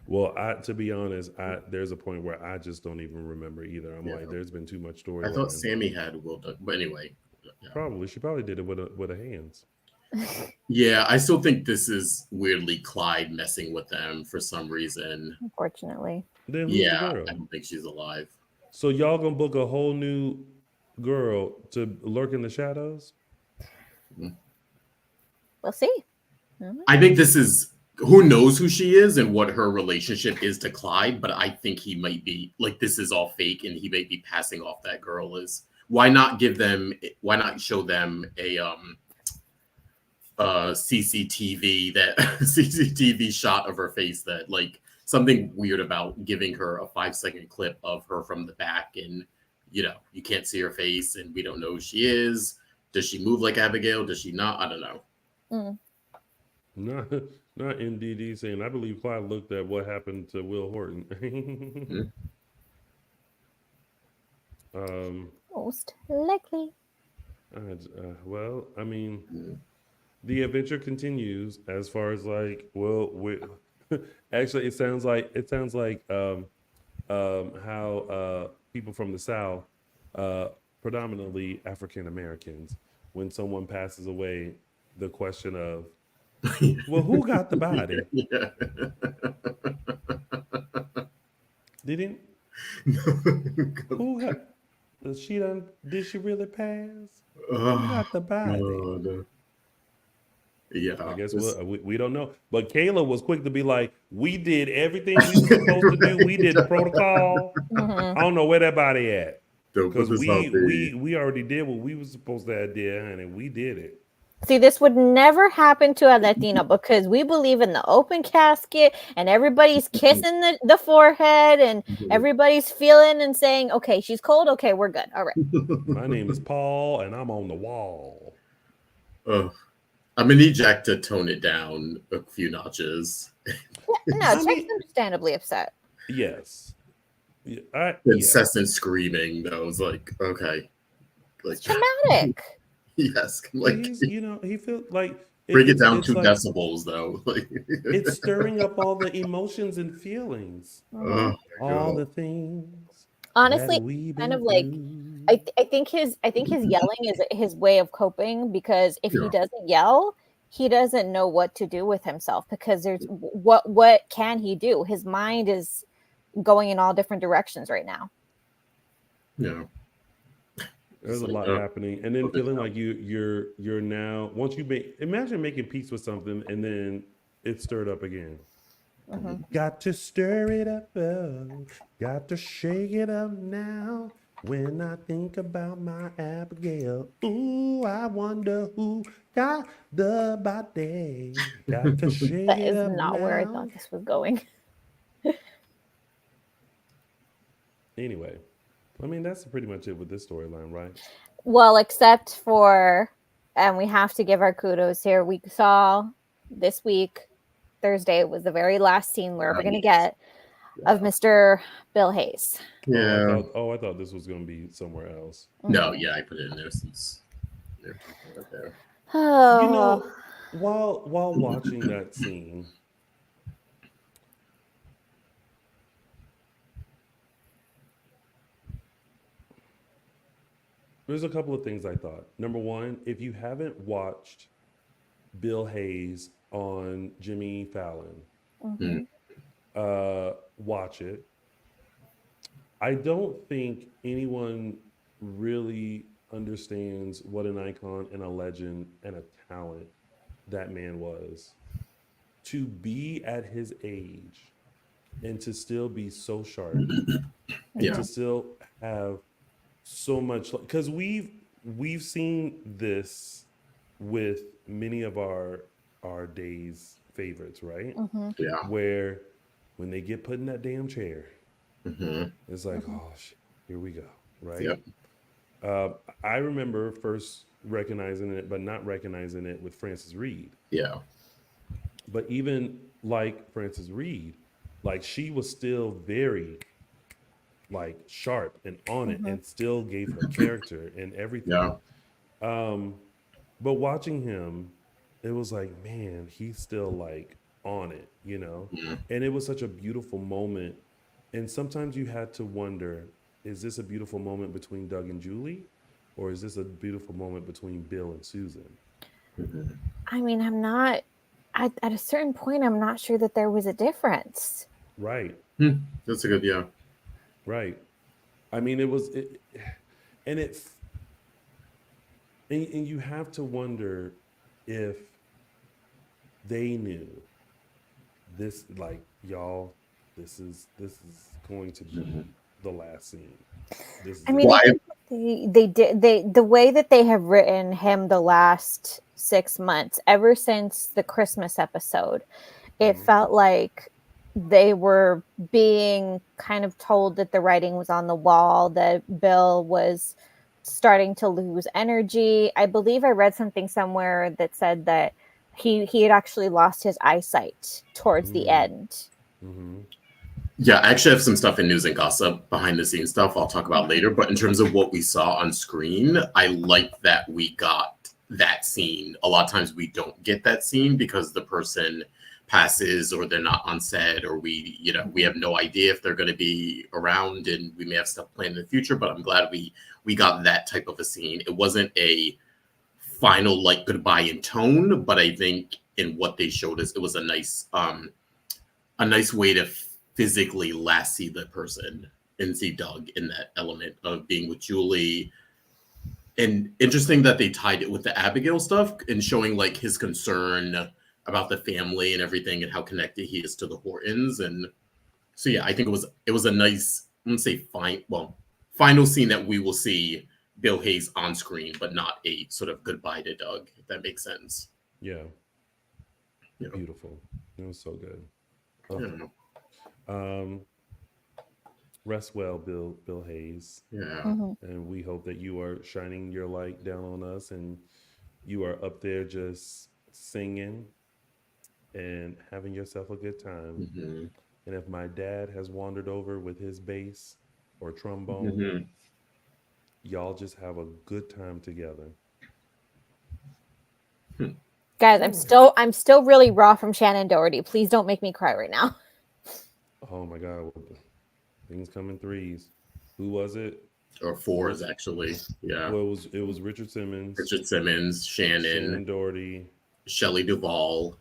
Well, to be honest, there's a point where I just don't even remember either. I'm Yeah. like, there's been too much I storyline. thought Sammy had Will Dug, but anyway. Yeah. She probably did it with her hands. Yeah, I still think this is weirdly Clyde messing with them for some reason. Unfortunately. Then who's the Yeah, girl? I don't think she's alive. So y'all gonna book a whole new girl to lurk in the shadows? We'll see. I think this is who knows who she is and what her relationship is to Clyde, but I think he might be like this is all fake and he may be passing off that girl as why not show them a CCTV shot of her face that like something weird about giving her a 5-second clip of her from the back and you can't see her face and we don't know who she is. Does she move like Abigail? Does she not? I don't know. Not NDD saying I believe Clyde looked at what happened to Will Horton. Most likely. Well, I mean, the adventure continues as far as like, well, actually, it sounds like how people from the South, predominantly African Americans, when someone passes away, the question of, well, who got the body? Yeah. Didn't who got? Did she really pass? Who got the body? God. Yeah, I guess we don't know. But Kayla was quick to be like, we did everything we were supposed to do. We did the protocol. I don't know where that body at. Because we already did what we were supposed to have did, honey. We did it. See, this would never happen to a Latino because we believe in the open casket and everybody's kissing the forehead and everybody's feeling and saying, okay, she's cold. Okay, we're good. All right. My name is Paul and I'm on the wall. I'm going to need Jack to tone it down a few notches. No, Jack's understandably upset. Yes. Incessant screaming, though. It's like, okay. Like, it's traumatic. Yes, like he feels like bring it down 2 decibels though. Like it's stirring up all the emotions and feelings, all the things. Honestly, kind of like I think his yelling is his way of coping because if he doesn't yell, he doesn't know what to do with himself because there's what can he do? His mind is going in all different directions right now. Yeah. There's a lot happening, and then feeling like you're now once you imagine making peace with something and then it's stirred up again. Got to stir it up, got to shake it up now. When I think about my Abigail, ooh, I wonder who got the body. Got to shake it up now. That is not where I thought this was going. Anyway. I mean, that's pretty much it with this storyline, right? Well, except for, and we have to give our kudos here. We saw this week Thursday was the very last scene we're ever going to Yes. get of Mr. Bill Hayes. Yeah. I thought this was going to be somewhere else. No, yeah, I put it in there since they're right there. Oh. You know, while watching that scene, there's a couple of things I thought. Number one, if you haven't watched Bill Hayes on Jimmy Fallon, watch it. I don't think anyone really understands what an icon and a legend and a talent that man was. To be at his age and to still be so sharp and to still have so much, because we've seen this with many of our days favorites, right? Yeah. Where when they get put in that damn chair, it's like, oh shit, here we go, right? Yep. I remember first recognizing it, but not recognizing it with Frances Reed. Yeah. But even like Frances Reed, like she was still very like sharp and on it and still gave her character and everything. Yeah. But watching him, it was like, man, he's still like on it, you know? And it was such a beautiful moment. And sometimes you had to wonder, is this a beautiful moment between Doug and Julie? Or is this a beautiful moment between Bill and Susan? I mean, at a certain point, I'm not sure that there was a difference. Right. That's a good, yeah. Right. I mean, and you have to wonder if they knew this, like, y'all, this is going to be the last scene. I mean, the way that they have written him the last 6 months, ever since the Christmas episode, it felt like they were being kind of told that the writing was on the wall, that Bill was starting to lose energy. I believe I read something somewhere that said that he had actually lost his eyesight towards the end. Yeah, I actually have some stuff in news and gossip, behind the scenes stuff I'll talk about later. But in terms of what we saw on screen, I like that we got that scene. A lot of times we don't get that scene because the person passes or they're not on set, or we have no idea if they're going to be around, and we may have stuff planned in the future. But I'm glad we got that type of a scene. It wasn't a final like goodbye in tone, but I think in what they showed us, it was a nice way to physically last see the person and see Doug in that element of being with Julie. And interesting that they tied it with the Abigail stuff and showing like his concern about the family and everything and how connected he is to the Hortons. And so, yeah, I think it was a nice, I'm gonna say final scene that we will see Bill Hayes on screen, but not a sort of goodbye to Doug, if that makes sense. Yeah. Beautiful. It was so good. Rest well, Bill Hayes. Yeah. And we hope that you are shining your light down on us and you are up there just singing and having yourself a good time. And if my dad has wandered over with his bass or trombone, y'all just have a good time together. Guys, I'm still really raw from Shannon Doherty. Please don't make me cry right now. Oh my God. Things come in threes. Who was it? Or fours, actually. Yeah. Well, it was Richard Simmons, Shannon Doherty, Shelley Duvall,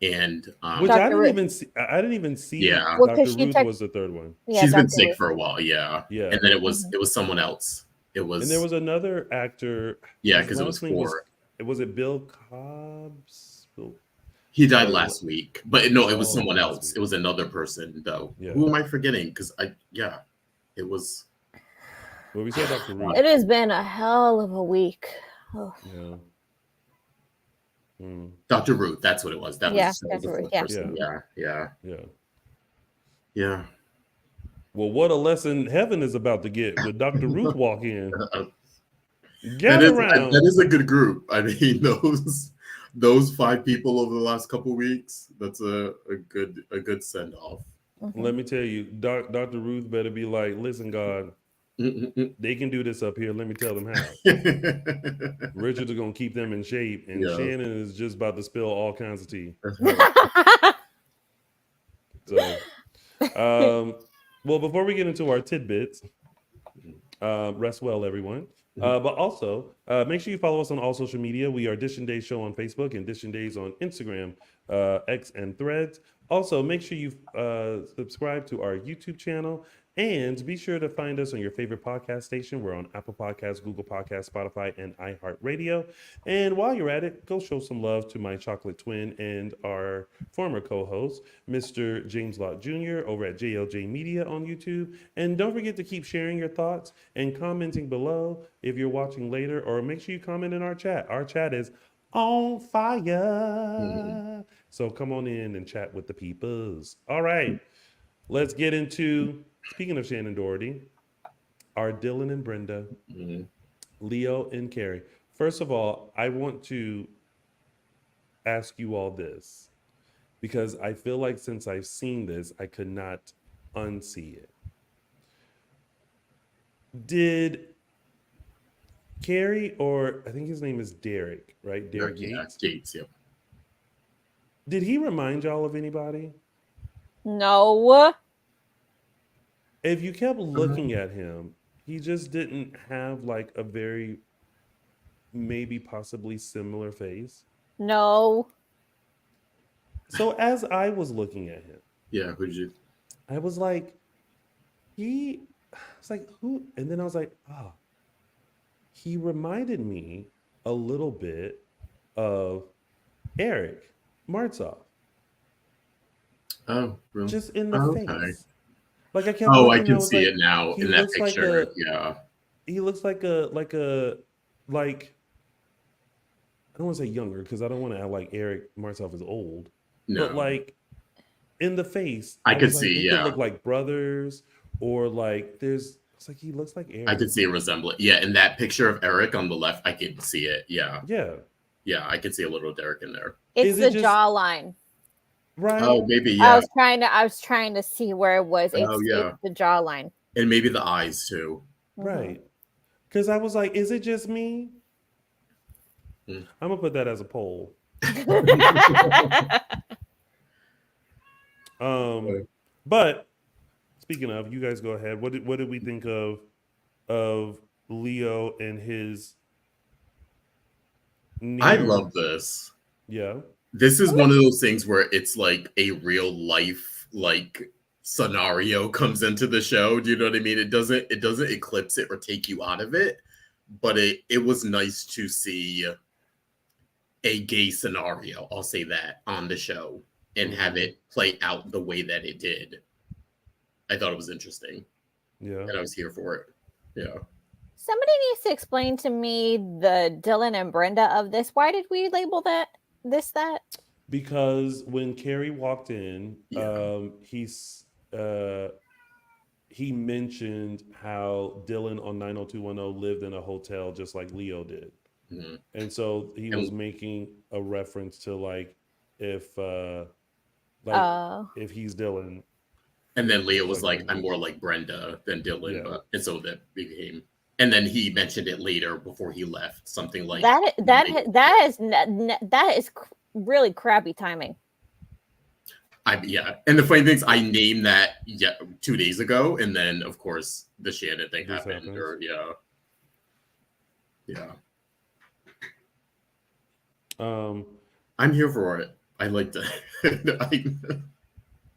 and which I didn't even see. Yeah. Well, Dr. Ruth was the third one. Yeah, she's been Dr. sick Ruth. for a while. Yeah. Yeah. And then it was someone else. And there was another actor. Yeah, because it was four. Was it Bill Cobbs? He died last week, but no, it was someone else. It was another person, though. Yeah. Who am I forgetting? Because it was. Well, we said Dr. Ruth. It has been a hell of a week. Oh. Yeah. Dr. Ruth, that's what it was. That was the Ruth, person. Yeah. Well, what a lesson heaven is about to get with Dr. Ruth walk in. That is a good group. I mean, those 5 people over the last couple weeks, that's a good send off. Let me tell you, Dr. Ruth better be like, listen, God, they can do this up here. Let me tell them how. Richard's gonna keep them in shape, and Yeah. Shannon is just about to spill all kinds of tea. So, well, before we get into our tidbits, rest well, everyone. But also, make sure you follow us on all social media. We are Dishin Days Show on Facebook and Dishin Days on Instagram, X, and Threads. Also, make sure you subscribe to our YouTube channel, and be sure to find us on your favorite podcast station. We're on Apple Podcasts, Google Podcasts, Spotify, and iHeartRadio. And while you're at it, go show some love to my chocolate twin and our former co-host, Mr. James Lott Jr. over at JLJ Media on YouTube. And don't forget to keep sharing your thoughts and commenting below if you're watching later, or make sure you comment in our chat. Our chat is on fire. So come on in and chat with the peoples. All right, let's get into, speaking of Shannon Doherty, our Dylan and Brenda, Leo and Carrie. First of all, I want to ask you all this, because I feel like since I've seen this, I could not unsee it. Did Carrie, or I think his name is Derek, right? Derek Yates? Yates, yeah. Did he remind y'all of anybody? No. If you kept looking at him, he just didn't have like a very, maybe possibly similar face. No. So as I was looking at him, Yeah, who'd you? I was like, I was like, who? And then I was like, oh, he reminded me a little bit of Eric Martzoff. Oh, really? Just in the Okay. face. Like I kept Oh, looking, I can was see like, it now he in that looks like picture. a- Yeah. he looks like I don't want to say younger, because I don't want to act like Eric Martzoff is old. No. But like in the face, I could was like, see, they yeah. could look like brothers, or like it's like he looks like Eric. I could see a resemblance. Yeah, in that picture of Eric on the left, I can see it. Yeah. Yeah. Yeah, I can see a little Derek in there. It's Is the it just- jawline. Right. Oh, maybe, I yeah. was trying to see where it was. It's, yeah. it's the jawline. And maybe the eyes, too. Right. Because I was like, is it just me? I'm going to put that as a poll. But speaking of, you guys go ahead. What did we think of Leo and his I love this. Yeah. This is one of those things where it's like a real life like scenario comes into the show. Do you know what I mean? It doesn't eclipse it or take you out of it, but it was nice to see a gay scenario, I'll say that, on the show and have it play out the way that it did. I thought it was interesting. Yeah. And I was here for it. Yeah. Somebody needs to explain to me the Dylan and Brenda of this. Why did we label that? Because when Carrie walked in, he mentioned how Dylan on 90210 lived in a hotel just like Leo did. Mm-hmm. And so he was making a reference to like if he's Dylan. And then Leo was like, I'm more like Brenda than Dylan. Yeah. And so that became, and then he mentioned it later before he left, something like that is really crappy timing. Yeah. And the funny thing is I named that 2 days ago. And then of course the Shannon thing happened. Or I'm here for it. I like that.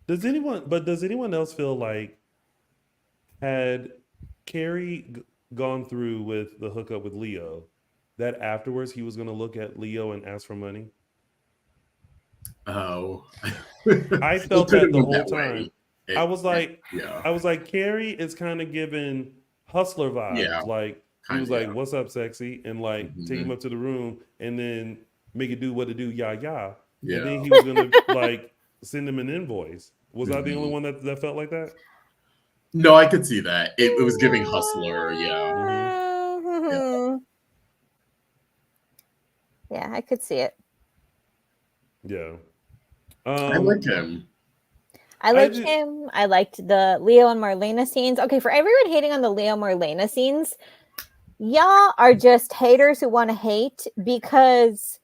Does anyone else feel like, had Carrie gone through with the hookup with Leo, that afterwards he was going to look at Leo and ask for money? Oh, I felt that the whole time. I was like, Carrie is kind of giving hustler vibes. Yeah, like he was like, "What's up, sexy?" and like take him up to the room and then make it do what it do, yeah. And then he was gonna like send him an invoice. Was I the only one that felt like that? No, I could see that. It was giving hustler, Yeah, I could see it. Yeah. I like him. I liked him. I liked the Leo and Marlena scenes. Okay, for everyone hating on the Leo Marlena scenes, y'all are just haters who want to hate because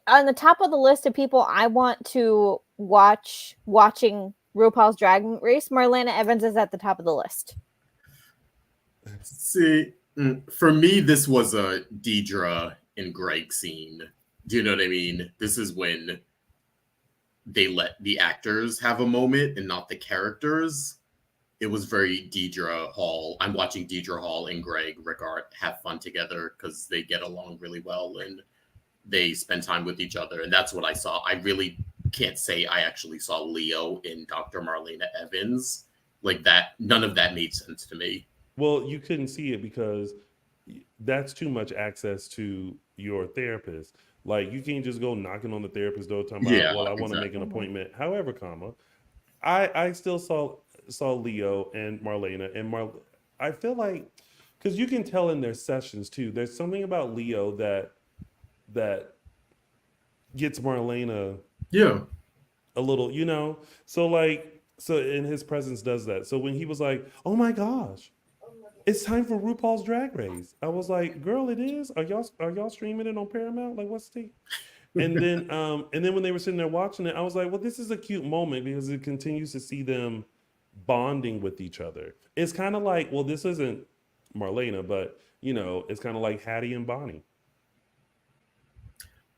on the top of the list of people I want to watching RuPaul's Drag Race, Marlena Evans is at the top of the list. See, for me, this was a Deidre and Greg scene. Do you know what I mean? This is when they let the actors have a moment and not the characters. It was very Deidre Hall. I'm watching Deidre Hall and Greg Rickard have fun together because they get along really well and they spend time with each other. And that's what I saw. I really can't say I actually saw Leo in Dr. Marlena Evans. Like that, none of that made sense to me. Well, you couldn't see it because that's too much access to your therapist. Like you can't just go knocking on the therapist door talking about, well, I want to make an appointment. However, I still saw Leo and Marlena and I feel like because you can tell in their sessions too. There's something about Leo that gets Marlena a little, so and his presence does that. So when he was like, oh my gosh, it's time for RuPaul's Drag Race, I was like, girl, it is. Are y'all streaming it on Paramount? Like, what's the? And then when they were sitting there watching it, I was like, well, this is a cute moment because it continues to see them bonding with each other. It's kind of like, well, this isn't Marlena, but it's kind of like Hattie and Bonnie.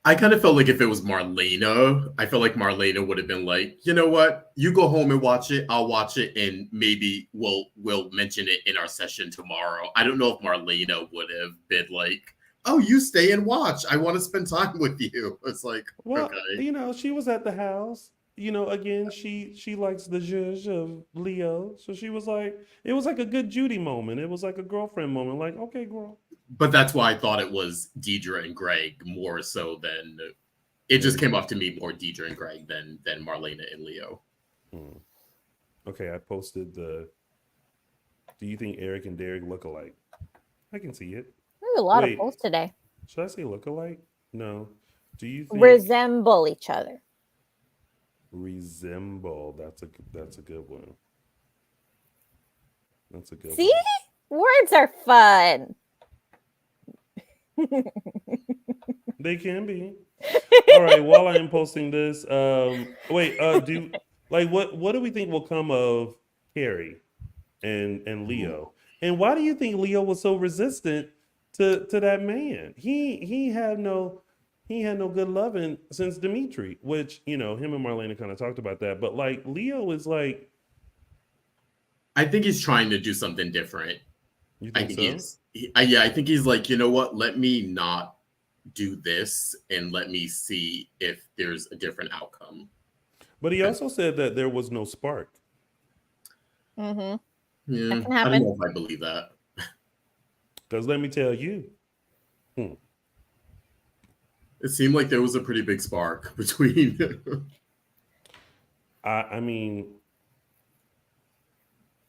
I kind of felt like if it was Marlena, I felt like Marlena would have been like, you know what? You go home and watch it. I'll watch it, and maybe we'll mention it in our session tomorrow. I don't know if Marlena would have been like, oh, you stay and watch. I want to spend time with you. It's like, well, okay. She was at the house. Again, she likes the zhuzh of Leo, so she was like, it was like a good Judy moment. It was like a girlfriend moment. Like, okay, girl. But that's why I thought it was Deidre and Greg more so than it just came off to me more Deidre and Greg than Marlena and Leo. Okay, I posted do you think Eric and Derek look alike? I can see it. There's a lot of posts today. Should I say look alike? No. Do you think resemble each other? Resemble. That's a good one. That's a good See? Words are fun. They can be. All right, while I am posting this, what do we think will come of Carrie and Leo? And why do you think Leo was so resistant to that man? He had no good loving since Dimitri, which, him and Marlena kind of talked about that. But like Leo is like, I think he's trying to do something different. You think so? I think he's like, you know what? Let me not do this and let me see if there's a different outcome. But he also said that there was no spark. Mm-hmm. Yeah, I don't know if I believe that. Because let me tell you. It seemed like there was a pretty big spark between. I mean,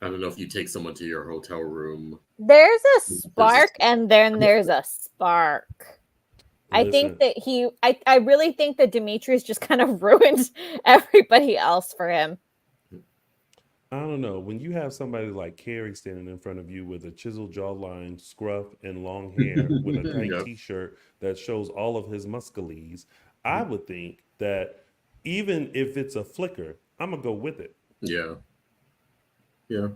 I don't know if you take someone to your hotel room. There's a spark and then there's a spark. I think that I really think that Demetrius just kind of ruined everybody else for him. I don't know. When you have somebody like Carrie standing in front of you with a chiseled jawline, scruff, and long hair with a tight t-shirt that shows all of his muscles, I would think that even if it's a flicker, I'm going to go with it. Yeah. Yeah.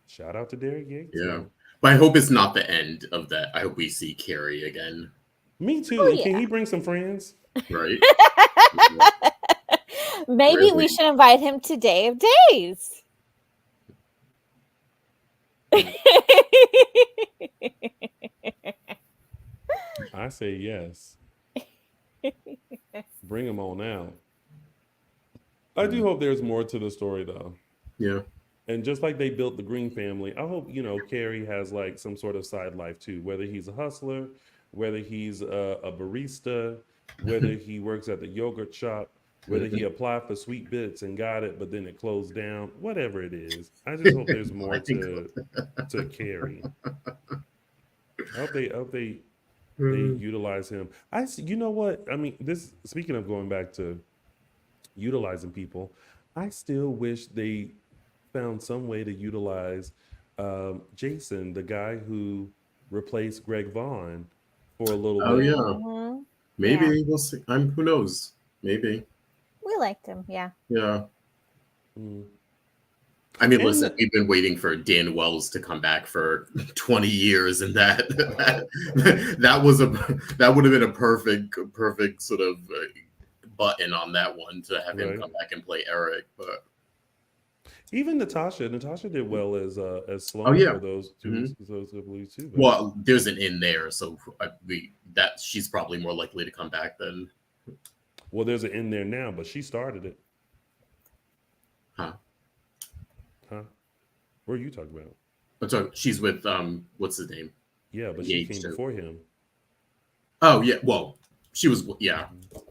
Shout out to Derek Yates. Yeah. But I hope it's not the end of that. I hope we see Carrie again. Me too. Oh, Can he bring some friends? Right. Maybe we should invite him to Day of Days. I say yes. Bring him on out. I do hope there's more to the story, though. Yeah. And just like they built the Green family, I hope, Carrie has like some sort of side life too, whether he's a hustler, whether he's a barista, whether he works at the yogurt shop, whether he applied for Sweet Bits and got it, but then it closed down, whatever it is. I just hope there's more to Carrie. I hope they They utilize him. You know what? I mean, speaking of going back to utilizing people, I still wish they found some way to utilize Jason, the guy who replaced Greg Vaughn for a little Oh bit. yeah, Mhm. maybe Yeah. we'll see. Who knows? Maybe. We liked him. Yeah. Yeah. Mm. I mean, And listen, we've been waiting for Dan Wells to come back for 20 years, and that that would have been a perfect sort of button on that one to have him right. come back and play Eric. But Even Natasha did well as oh Sloan yeah, for those hmm those I believe too. But well, there's an in there, so that she's probably more likely to come back than well, there's an in there now, but she started it, huh. huh? What are you talking about? But so she's with what's his name? Yeah, but she came Engaged to. before him. Oh yeah, well, she was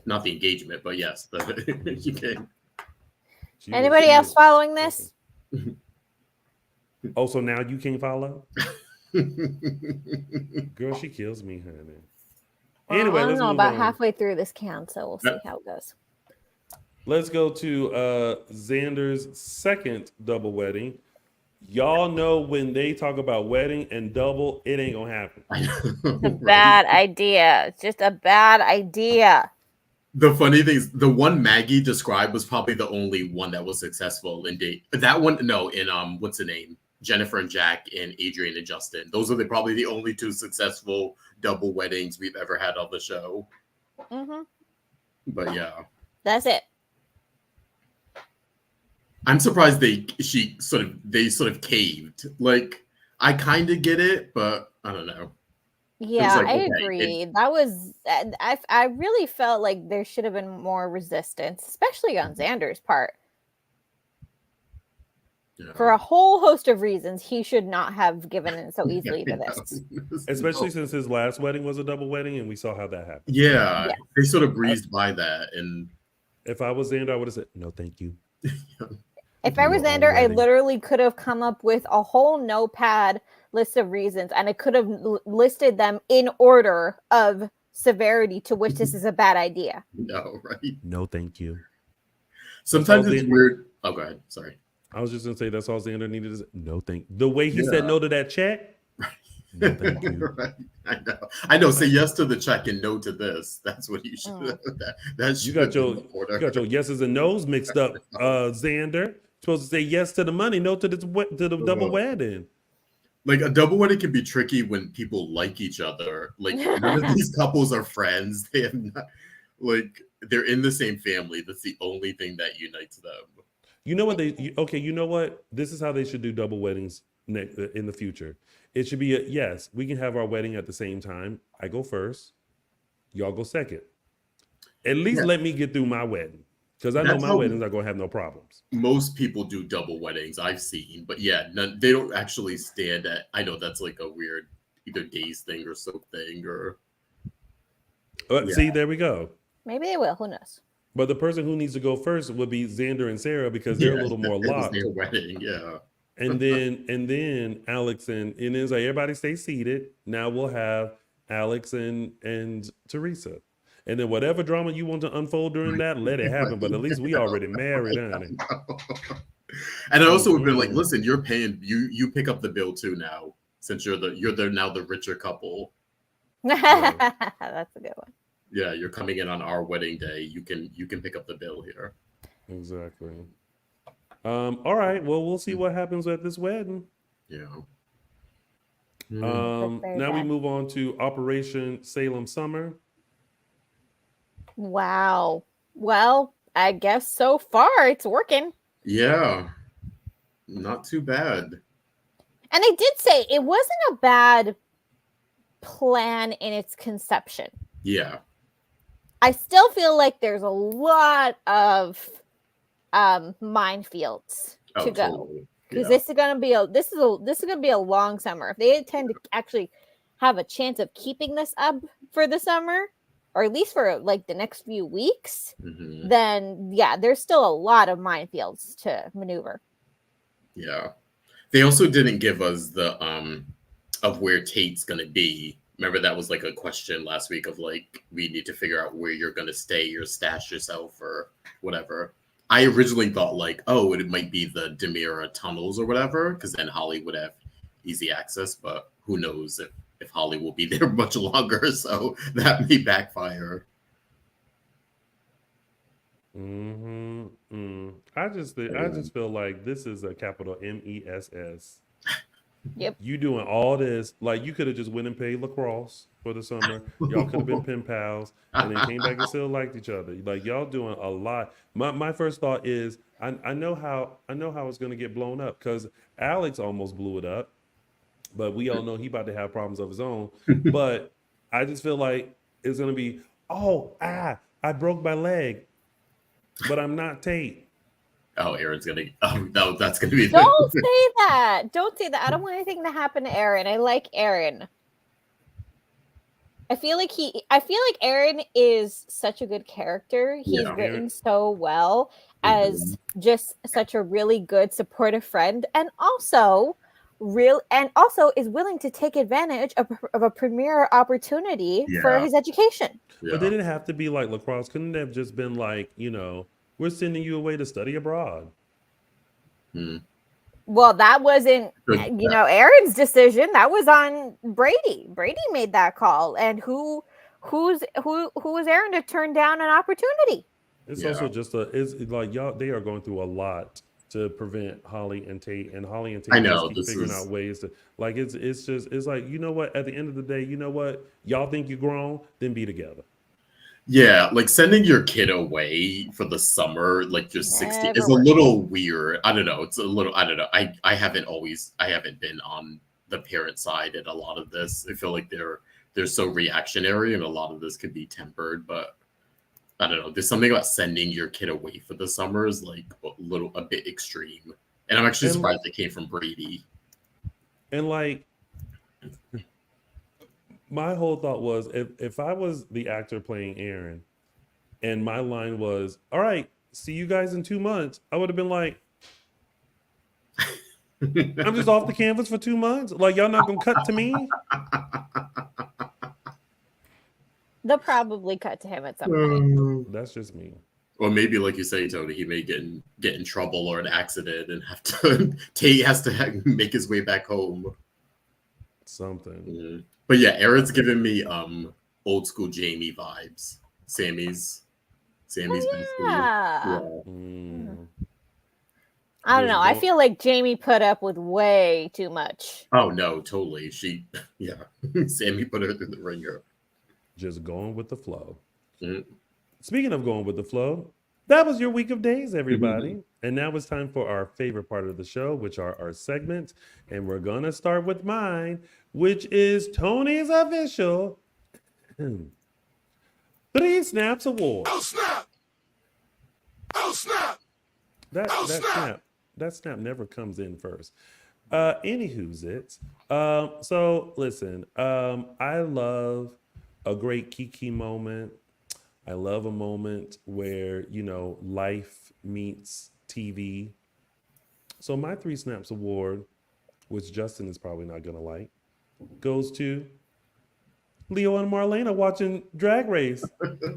not the engagement, but yes, she came. Anybody else following this? Oh, so now you can't follow? Girl, she kills me, honey. Anyway, I don't let's know. move About on. halfway through this count, so we'll see Yep. how it goes. Let's go to Xander's second double wedding. Y'all know when they talk about wedding and double, it ain't gonna happen. It's a bad idea. It's just a bad idea. The funny thing is, the one Maggie described was probably the only one that was successful in date. That one, no, in what's the name? Jennifer and Jack and Adrian and Justin. Those are probably the only two successful double weddings we've ever had on the show. Mm-hmm. But yeah, That's it. I'm surprised they sort of caved. Like I kind of get it, but I don't know. Yeah, like, I okay, agree. That was I really felt like there should have been more resistance, especially on Xander's part. Yeah. For a whole host of reasons, he should not have given in so easily to this. Especially since his last wedding was a double wedding, and we saw how that happened. Yeah, Yeah. they sort of breezed by that, and If I was Xander, I would have said, no, thank you. If I was Your own Xander, I wedding. literally could have come up with a whole notepad list of reasons, and I could have listed them in order of severity to which this is a bad idea. no, right? No, thank you. Sometimes all it's they- weird. Oh, go ahead. Sorry. I was just gonna say that's all Xander needed is no thank. The way he Yeah. said no to that check. No, thank you. Right. I know. Say yes to the check and no to this. That's what you should. Mm. That You got your order. you got your yeses and nos mixed up, Xander. Supposed to say yes to the money, no to the double wedding. Like a double wedding can be tricky when people like each other. Like none of these couples are friends. They have not. Like they're in the same family. That's the only thing that unites them. You know what you know what? This is how they should do double weddings in the future. It should be yes, we can have our wedding at the same time. I go first, y'all go second. At least let me get through my wedding. Because I know my weddings are gonna have no problems. Most people do double weddings I've seen, but yeah, they don't actually stand at. I know that's like a weird either days thing or soap thing or. See, there we go. Maybe they will. Who knows? But the person who needs to go first would be Xander and Sarah because they're a little more locked. Their wedding, yeah. And then Alex and it's like everybody stay seated. Now we'll have Alex and Teresa. And then whatever drama you want to unfold during that, let it happen. But at least we already married, honey. And I also would be like, listen, you're paying. You pick up the bill too now, since you're now the richer couple. That's a good one. Yeah, you're coming in on our wedding day. You can pick up the bill here. Exactly. All right. Well, we'll see what happens at this wedding. Yeah. Now we move on to Operation Salem Summer. Wow. Well, I guess so far it's working. Yeah. Not too bad. And they did say it wasn't a bad plan in its conception. Yeah. I still feel like there's a lot of minefields to go because this is gonna be a long summer. If they intend to actually have a chance of keeping this up for the summer, or at least for like the next few weeks, then yeah, there's still a lot of minefields to maneuver. Yeah. They also didn't give us the of where Tate's gonna be remember that was like a question last week of like, we need to figure out where you're going to stay or stash yourself or whatever. I originally thought like, oh, it might be the Demira tunnels or whatever, because then Holly would have easy access, but who knows if Holly will be there much longer, so that may backfire. I just feel like this is a capital MESS. Yep. You doing all this, like you could have just went and played lacrosse for the summer. Y'all could have been pen pals and then came back and still liked each other. Like y'all doing a lot. My first thought is I know how it's gonna get blown up because Alex almost blew it up, but we all know he about to have problems of his own. But I just feel like it's gonna be, I broke my leg, but I'm not Tate. Oh, Aaron's gonna. Oh no, that's gonna be. Don't say that. Don't say that. I don't want anything to happen to Aaron. I like Aaron. I feel like Aaron is such a good character. He's written so well as just such a really good supportive friend, and also is willing to take advantage of a premier opportunity for his education. But did it have to be like lacrosse? Couldn't it have just been like, we're sending you away to study abroad? Well, that wasn't, Aaron's decision. That was on Brady. Brady made that call, and who was Aaron to turn down an opportunity? It's also just it's like y'all. They are going through a lot to prevent Holly and Tate, and Holly and Tate just keep figuring out ways to like. It's like, you know what? At the end of the day, you know what? Y'all think you're grown, then be together. Yeah, like sending your kid away for the summer, like just 60 is a little weird. I don't know. It's a little, I don't know. I haven't been on the parent side in a lot of this. I feel like they're so reactionary and a lot of this could be tempered, but I don't know. There's something about sending your kid away for the summer is like a bit extreme. And I'm actually surprised it came from Brady. And like, my whole thought was, if I was the actor playing Aaron and my line was, all right, see you guys in 2 months, I would have been like, I'm just off the canvas for 2 months? Like, y'all not gonna cut to me? They'll probably cut to him at some point. That's just me. Or maybe, like you say, Tony, he may get in trouble or an accident and have to Tate has to make his way back home. Something. But yeah, Aaron's giving me old school Jamie vibes. Sammy's I don't know. I feel like Jamie put up with way too much. Oh no, totally. Sammy put her through the ringer. Just going with the flow. Speaking of going with the flow, that was your week of days, everybody. And now it's time for our favorite part of the show, which are our segments. And we're going to start with mine, which is Tony's official 3 Snaps Award. Oh, snap! Oh, snap! That snap never comes in first. Anywho's it. So listen, I love a great Kiki moment. I love a moment where, life meets TV. So my 3 Snaps Award, which Justin is probably not going to like, goes to Leo and Marlena watching Drag Race.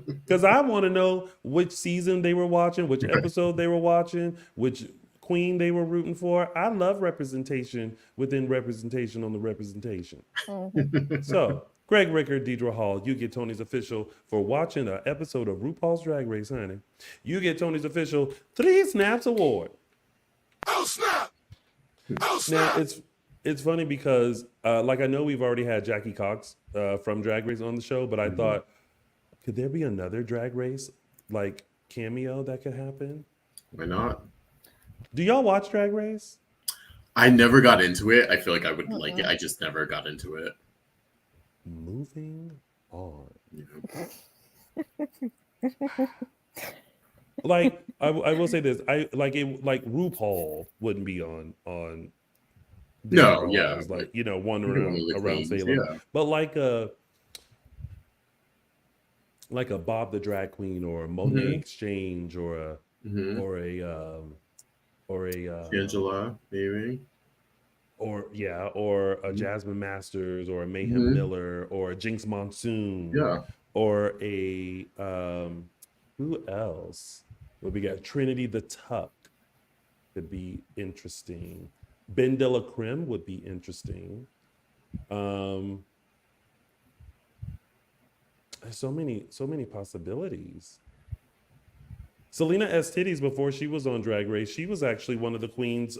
Because I want to know which season they were watching, which episode they were watching, which queen they were rooting for. I love representation within representation on the representation. So, Greg Ricker, Deidre Hall, you get Tony's official for watching an episode of RuPaul's Drag Race, honey. You get Tony's official 3 Snaps Award. Oh, snap! Oh, snap! Now, it's funny because, like, I know we've already had Jackie Cox from Drag Race on the show, but I thought, could there be another Drag Race, like, cameo that could happen? Why not? Do y'all watch Drag Race? I never got into it. I feel like I would like it. I just never got into it. Moving on. Like, I will say this. I like it. Like RuPaul wouldn't be on. No, yeah, it's like wandering around Salem. Yeah. But like a Bob the Drag Queen or a Monet Exchange or a Angela, maybe. or a Jasmine Masters, or a Mayhem Mhm. Miller, or a Jinx Monsoon, Yeah. or a who else? Well, we got Trinity the Tuck could be interesting. Ben de la Creme would be interesting. Um, there's so many possibilities. Selena S. Titties, before she was on Drag Race, she was actually one of the queens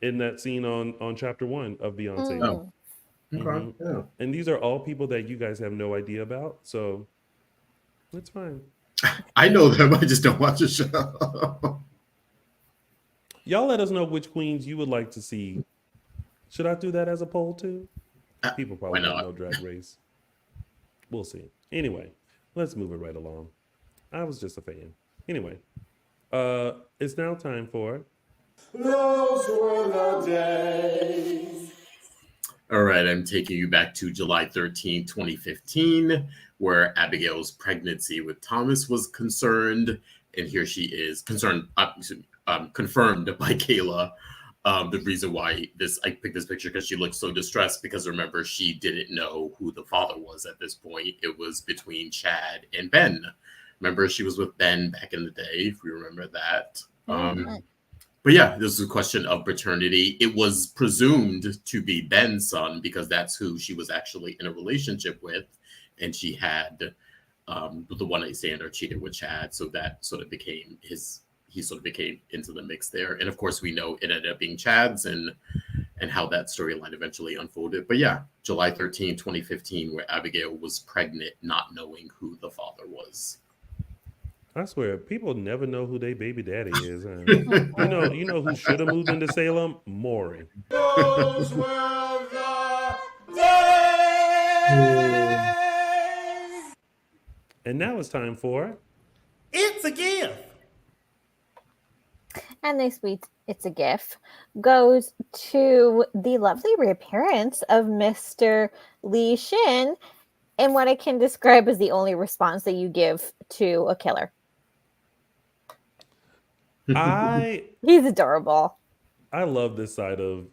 in that scene on chapter 1 of Beyonce. Oh, Mm. okay. hmm Yeah. And these are all people that you guys have no idea about, so it's fine. I know them. I just don't watch the show. Y'all let us know which queens you would like to see. Should I do that as a poll too? People Why probably don't not? know Drag Race. We'll see. Anyway, let's move it right along. I was just a fan. Anyway, it's now time for Those were the days. All right, I'm taking you back to July 13, 2015, where Abigail's pregnancy with Thomas was concerned, and here she is confirmed by Kayla. The reason why I picked this picture because she looked so distressed, because remember, she didn't know who the father was at this point. It was between Chad and Ben. Remember, she was with Ben back in the day, if you remember that. But yeah, this is a question of paternity. It was presumed to be Ben's son because that's who she was actually in a relationship with. And she had the one night stand or cheated with Chad. So that sort of became he sort of became into the mix there. And of course, we know it ended up being Chad's and how that storyline eventually unfolded. But yeah, July 13, 2015, where Abigail was pregnant, not knowing who the father was. I swear, people never know who their baby daddy is. You know who should have moved into Salem? Maury. Those were the days. And now it's time for It's a gift. And this week, It's a GIF goes to the lovely reappearance of Mr. Lee Shin in what I can describe as the only response that you give to a killer. He's adorable. I love this side of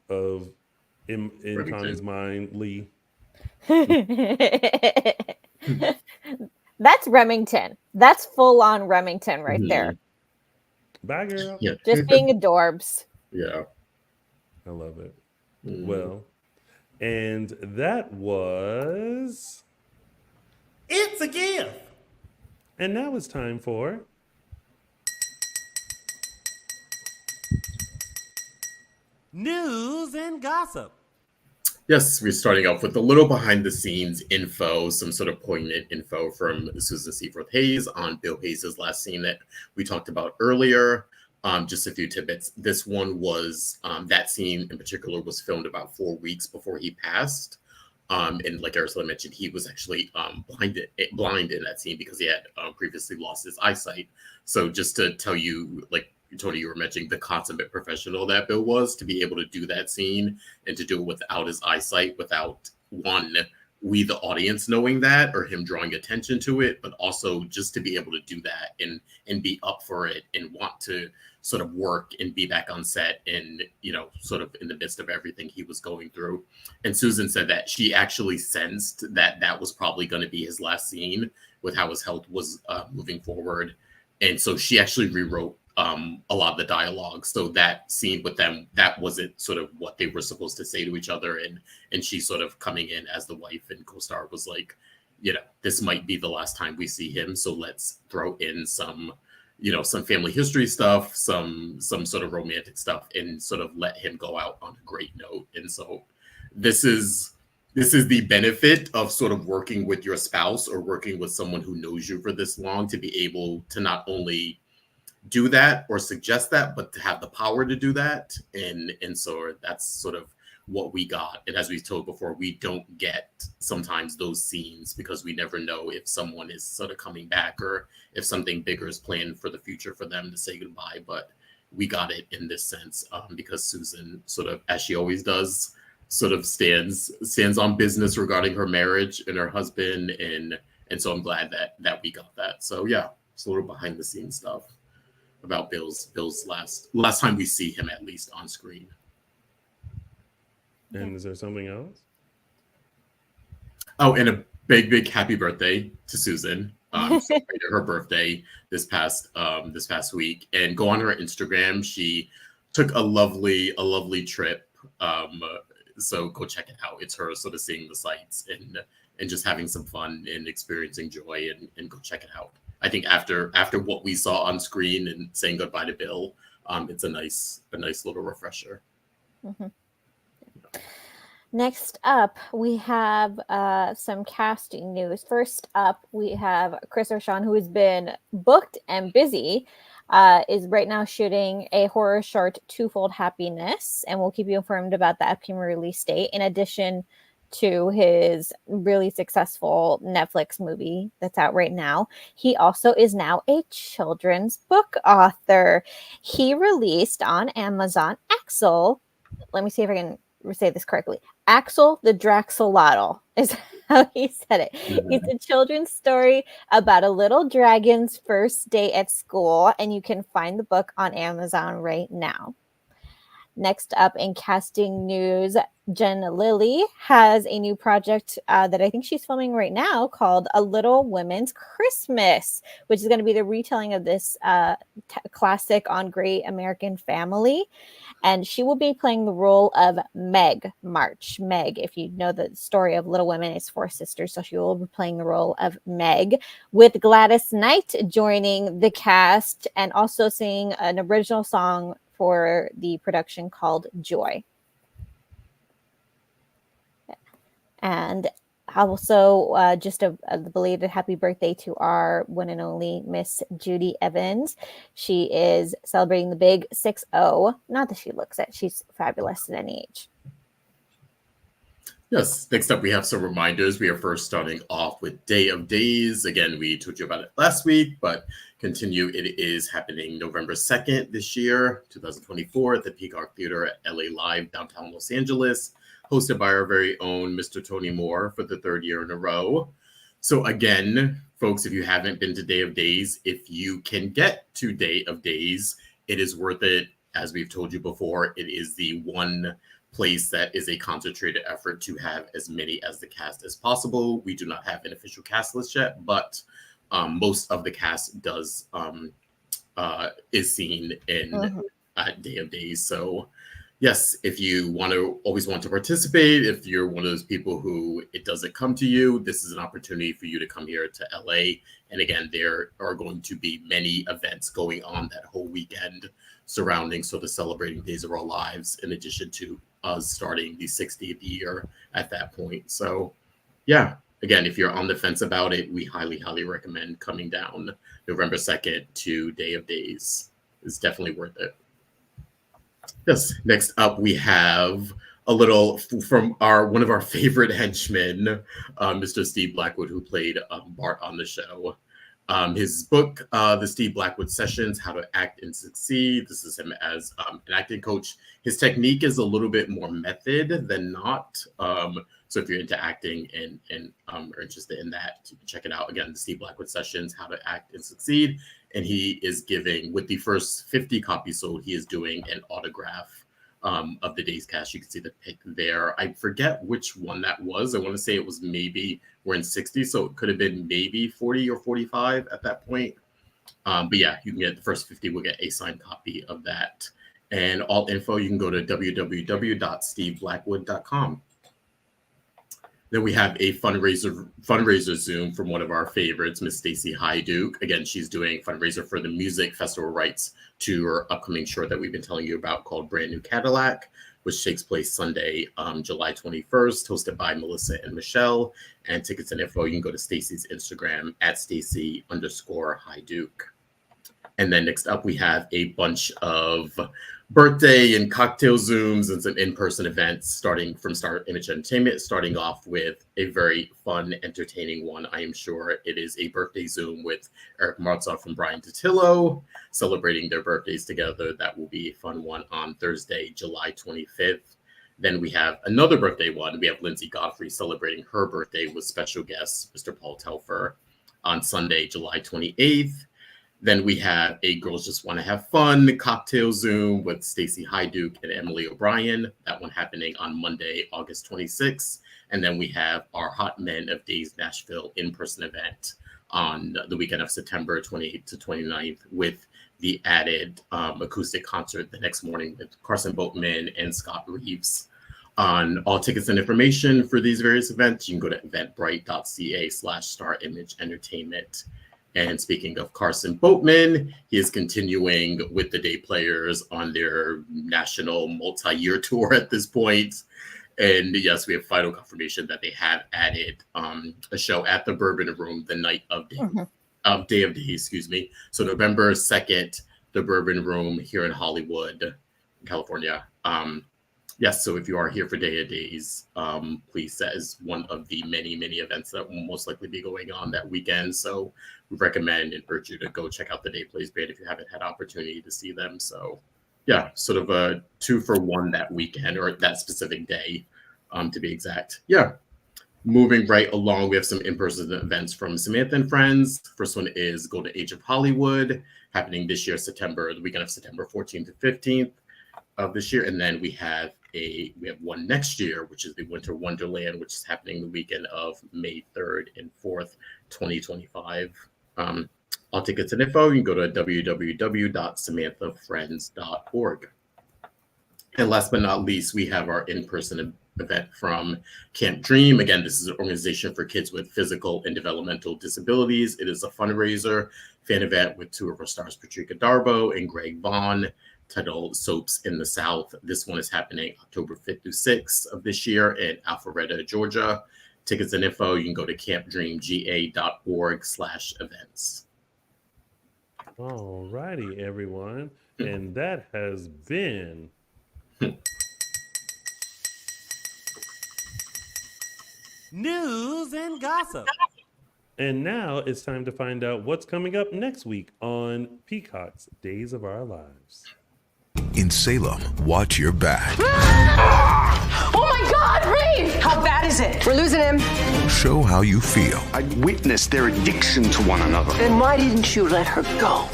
in Remington. Connie's mind, Lee. That's Remington. That's full on Remington right there. Bye, girl. Yeah. Just being adorbs. Yeah. I love it. Mhm. Well, and that was It's a gift. And now it's time for News and gossip. Yes, we're starting off with a little behind the scenes info, some sort of poignant info from Susan Seaforth Hayes on Bill Hayes' last scene that we talked about earlier. Just a few tidbits. This one was, that scene in particular was filmed about 4 weeks before he passed. And like Araceli mentioned, he was actually blind in that scene because he had previously lost his eyesight. So just to tell you, like Tony, you were mentioning the consummate professional that Bill was to be able to do that scene and to do it without his eyesight, without we the audience knowing that or him drawing attention to it, but also just to be able to do that and be up for it and want to sort of work and be back on set and, sort of in the midst of everything he was going through. And Susan said that she actually sensed that that was probably going to be his last scene with how his health was moving forward. And so she actually rewrote a lot of the dialogue. So that scene with them, that wasn't sort of what they were supposed to say to each other. And she sort of coming in as the wife and co-star was like, this might be the last time we see him. So let's throw in some family history stuff, some sort of romantic stuff, and sort of let him go out on a great note. And so this is the benefit of sort of working with your spouse or working with someone who knows you for this long, to be able to not only do that or suggest that, but to have the power to do that. And so that's sort of what we got. And as we told before, we don't get sometimes those scenes because we never know if someone is sort of coming back or if something bigger is planned for the future for them to say goodbye. But we got it in this sense because Susan sort of, as she always does, sort of stands on business regarding her marriage and her husband. And so I'm glad that we got that. So yeah, it's a little behind the scenes stuff about Bill's last time we see him, at least on screen. And is there something else? Oh, and a big happy birthday to Susan. Celebrated her birthday this past week, and go on her Instagram. She took a lovely trip. So go check it out. It's her sort of seeing the sights and just having some fun and experiencing joy, and go check it out. I think after what we saw on screen and saying goodbye to Bill, it's a nice little refresher. Mm-hmm. Next up, we have some casting news. First up, we have Chris O'Shawn, who has been booked and busy, is right now shooting a horror short, Twofold Happiness, and we'll keep you informed about the upcoming release date, in addition to his really successful Netflix movie that's out right now. He also is now a children's book author. He released on Amazon Axel. Let me see if I can say this correctly. Axel the Draxolotl is how he said it. Mm-hmm. It's a children's story about a little dragon's first day at school, and you can find the book on Amazon right now. Next up in casting news, Jen Lilly has a new project that I think she's filming right now called A Little Women's Christmas, which is going to be the retelling of this classic on Great American Family. And she will be playing the role of Meg March. Meg, if you know the story of Little Women, it's 4 sisters. So she will be playing the role of Meg, with Gladys Knight joining the cast and also singing an original song for the production called Joy. And also just a belated happy birthday to our one and only Miss Judy Evans. She is celebrating the big 6-0. Not that she looks it. She's fabulous at any age. Yes. Next up, we have some reminders. We are first starting off with Day of Days. Again, we told you about it last week, but continue. It is happening November 2nd this year, 2024, at the Peacock Theater at LA Live, downtown Los Angeles, hosted by our very own Mr. Tony Moore for the 3rd year in a row. So again, folks, if you haven't been to Day of Days, if you can get to Day of Days, it is worth it. As we've told you before, it is the one place that is a concentrated effort to have as many as the cast as possible. We do not have an official cast list yet, but most of the cast is seen in Day of Days. So yes, if you always want to participate, if you're one of those people who it doesn't come to you, this is an opportunity for you to come here to LA. And again, there are going to be many events going on that whole weekend surrounding sort of celebrating Days of Our Lives, in addition to us starting the 60th year at that point. So yeah, again, if you're on the fence about it, we highly recommend coming down November 2nd to Day of Days. It's definitely worth it. Yes, next up we have a little from one of our favorite henchmen, Mr. Steve Blackwood, who played Bart on the show. His book, The Steve Blackwood Sessions, How to Act and Succeed. This is him as an acting coach. His technique is a little bit more method than not. So if you're into acting and are interested in that, you can check it out. Again, The Steve Blackwood Sessions, How to Act and Succeed. And he is giving, with the first 50 copies sold, he is doing an autograph of the Days cast. You can see the pic there. I forget which one that was. I want to say it was maybe, we're in 60, so it could have been maybe 40 or 45 at that point. But yeah, you can get the first 50 will get a signed copy of that. And all info, you can go to www.steveblackwood.com. Then we have a fundraiser Zoom from one of our favorites, Miss Stacy Hyduke. Again, she's doing a fundraiser for the music festival rights to her upcoming show that we've been telling you about called Brand New Cadillac, which takes place Sunday, July 21st, hosted by Melissa and Michelle. And tickets and info, you can go to Stacy's Instagram at Stacy_Hyduke. And then next up, we have a bunch of birthday and cocktail Zooms and some in-person events starting from Star Image Entertainment, starting off with a very fun, entertaining one. I am sure it is a birthday Zoom with Eric Martzoff from Brian Totillo, celebrating their birthdays together. That will be a fun one on Thursday, July 25th. Then we have another birthday one. We have Lindsay Godfrey celebrating her birthday with special guest, Mr. Paul Telfer, on Sunday, July 28th. Then we have a Girls Just Want to Have Fun cocktail Zoom with Stacey Hyduke and Emily O'Brien. That one happening on Monday, August 26th. And then we have our Hot Men of Days Nashville in-person event on the weekend of September 28th to 29th with the added acoustic concert the next morning with Carson Boatman and Scott Reeves. On all tickets and information for these various events, you can go to eventbrite.ca/Star Image Entertainment. And speaking of Carson Boatman, he is continuing with the Day Players on their national multi-year tour at this point. And yes, we have final confirmation that they have added a show at the Bourbon Room the night of Day of Day, So November 2nd, the Bourbon Room here in Hollywood, California. Yes, so if you are here for Day of Days, please, that is one of the many, many events that will most likely be going on that weekend. So we recommend and urge you to go check out the Day Plays band if you haven't had opportunity to see them. So yeah, sort of a 2-for-1 that weekend, or that specific day, to be exact. Yeah. Moving right along, we have some in-person events from Samantha and Friends. First one is Golden Age of Hollywood, happening this year, the weekend of September 14th to 15th of this year. And then we have one next year, which is the Winter Wonderland, which is happening the weekend of May 3rd and 4th, 2025. All tickets and info, you can go to www.samanthafriends.org. And last but not least, we have our in-person event from Camp Dream. Again, this is an organization for kids with physical and developmental disabilities. It is a fundraiser fan event with two of our stars, Patricia Darbo and Greg Vaughn, titled Soaps in the South. This one is happening October 5th through 6th of this year in Alpharetta, Georgia. Tickets and info, you can go to campdreamga.org/events. All righty, everyone. And that has been News and gossip. And now it's time to find out what's coming up next week on Peacock's Days of Our Lives. In Salem, watch your back. Oh my God, Reeve! How bad is it? We're losing him. Show how you feel. I witnessed their addiction to one another. Then why didn't you let her go?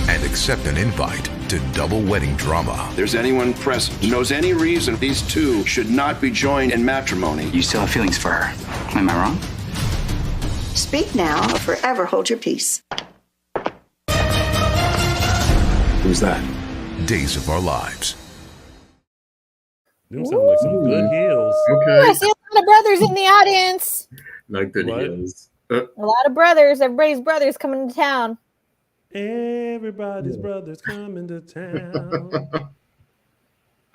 And accept an invite to double wedding drama. If there's anyone present who knows any reason these two should not be joined in matrimony. You still have feelings for her. Am I wrong? Speak now or forever hold your peace. Who's that? Days of Our Lives. Them sound like some good heels. Ooh, I see a lot of brothers in the audience. Not good What? heels. A lot of brothers. Everybody's brothers coming to town. Everybody's brothers coming to town.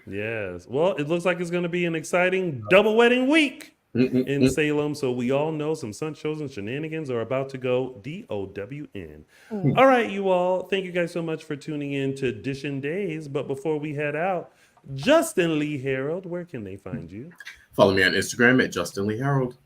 Yes. Well, it looks like it's going to be an exciting double wedding week in Salem. So we all know some sun shows and shenanigans are about to go DOWN. All right, you all. Thank you guys so much for tuning in to Dishin Days. But before we head out, Justin Lee Hareld, where can they find you? Follow me on Instagram at Justin Lee Hareld.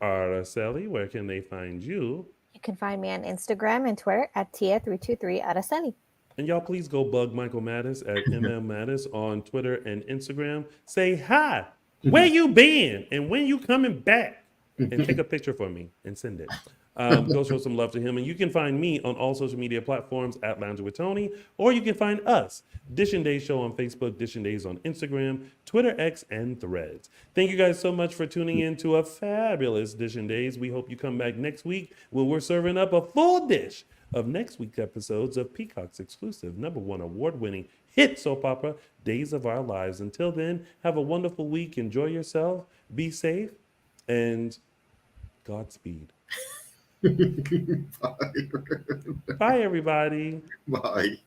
Araceli, where can they find you? You can find me on Instagram and Twitter at Tia323 Araceli. And y'all please go bug Michael Mattis at MM Mattis on Twitter and Instagram. Say hi. Where you been? And when you coming back? And take a picture for me and send it. Go show some love to him. And you can find me on all social media platforms at Lounging with Tony, or you can find us, Dishin Days Show on Facebook, Dishin Days on Instagram, Twitter, X, and Threads. Thank you guys so much for tuning in to a fabulous Dishin Days. We hope you come back next week when we're serving up a full dish of next week's episodes of Peacock's exclusive #1 award-winning hit soap opera, Days of Our Lives. Until then, have a wonderful week. Enjoy yourself. Be safe. And Godspeed. Bye. Bye, everybody. Bye.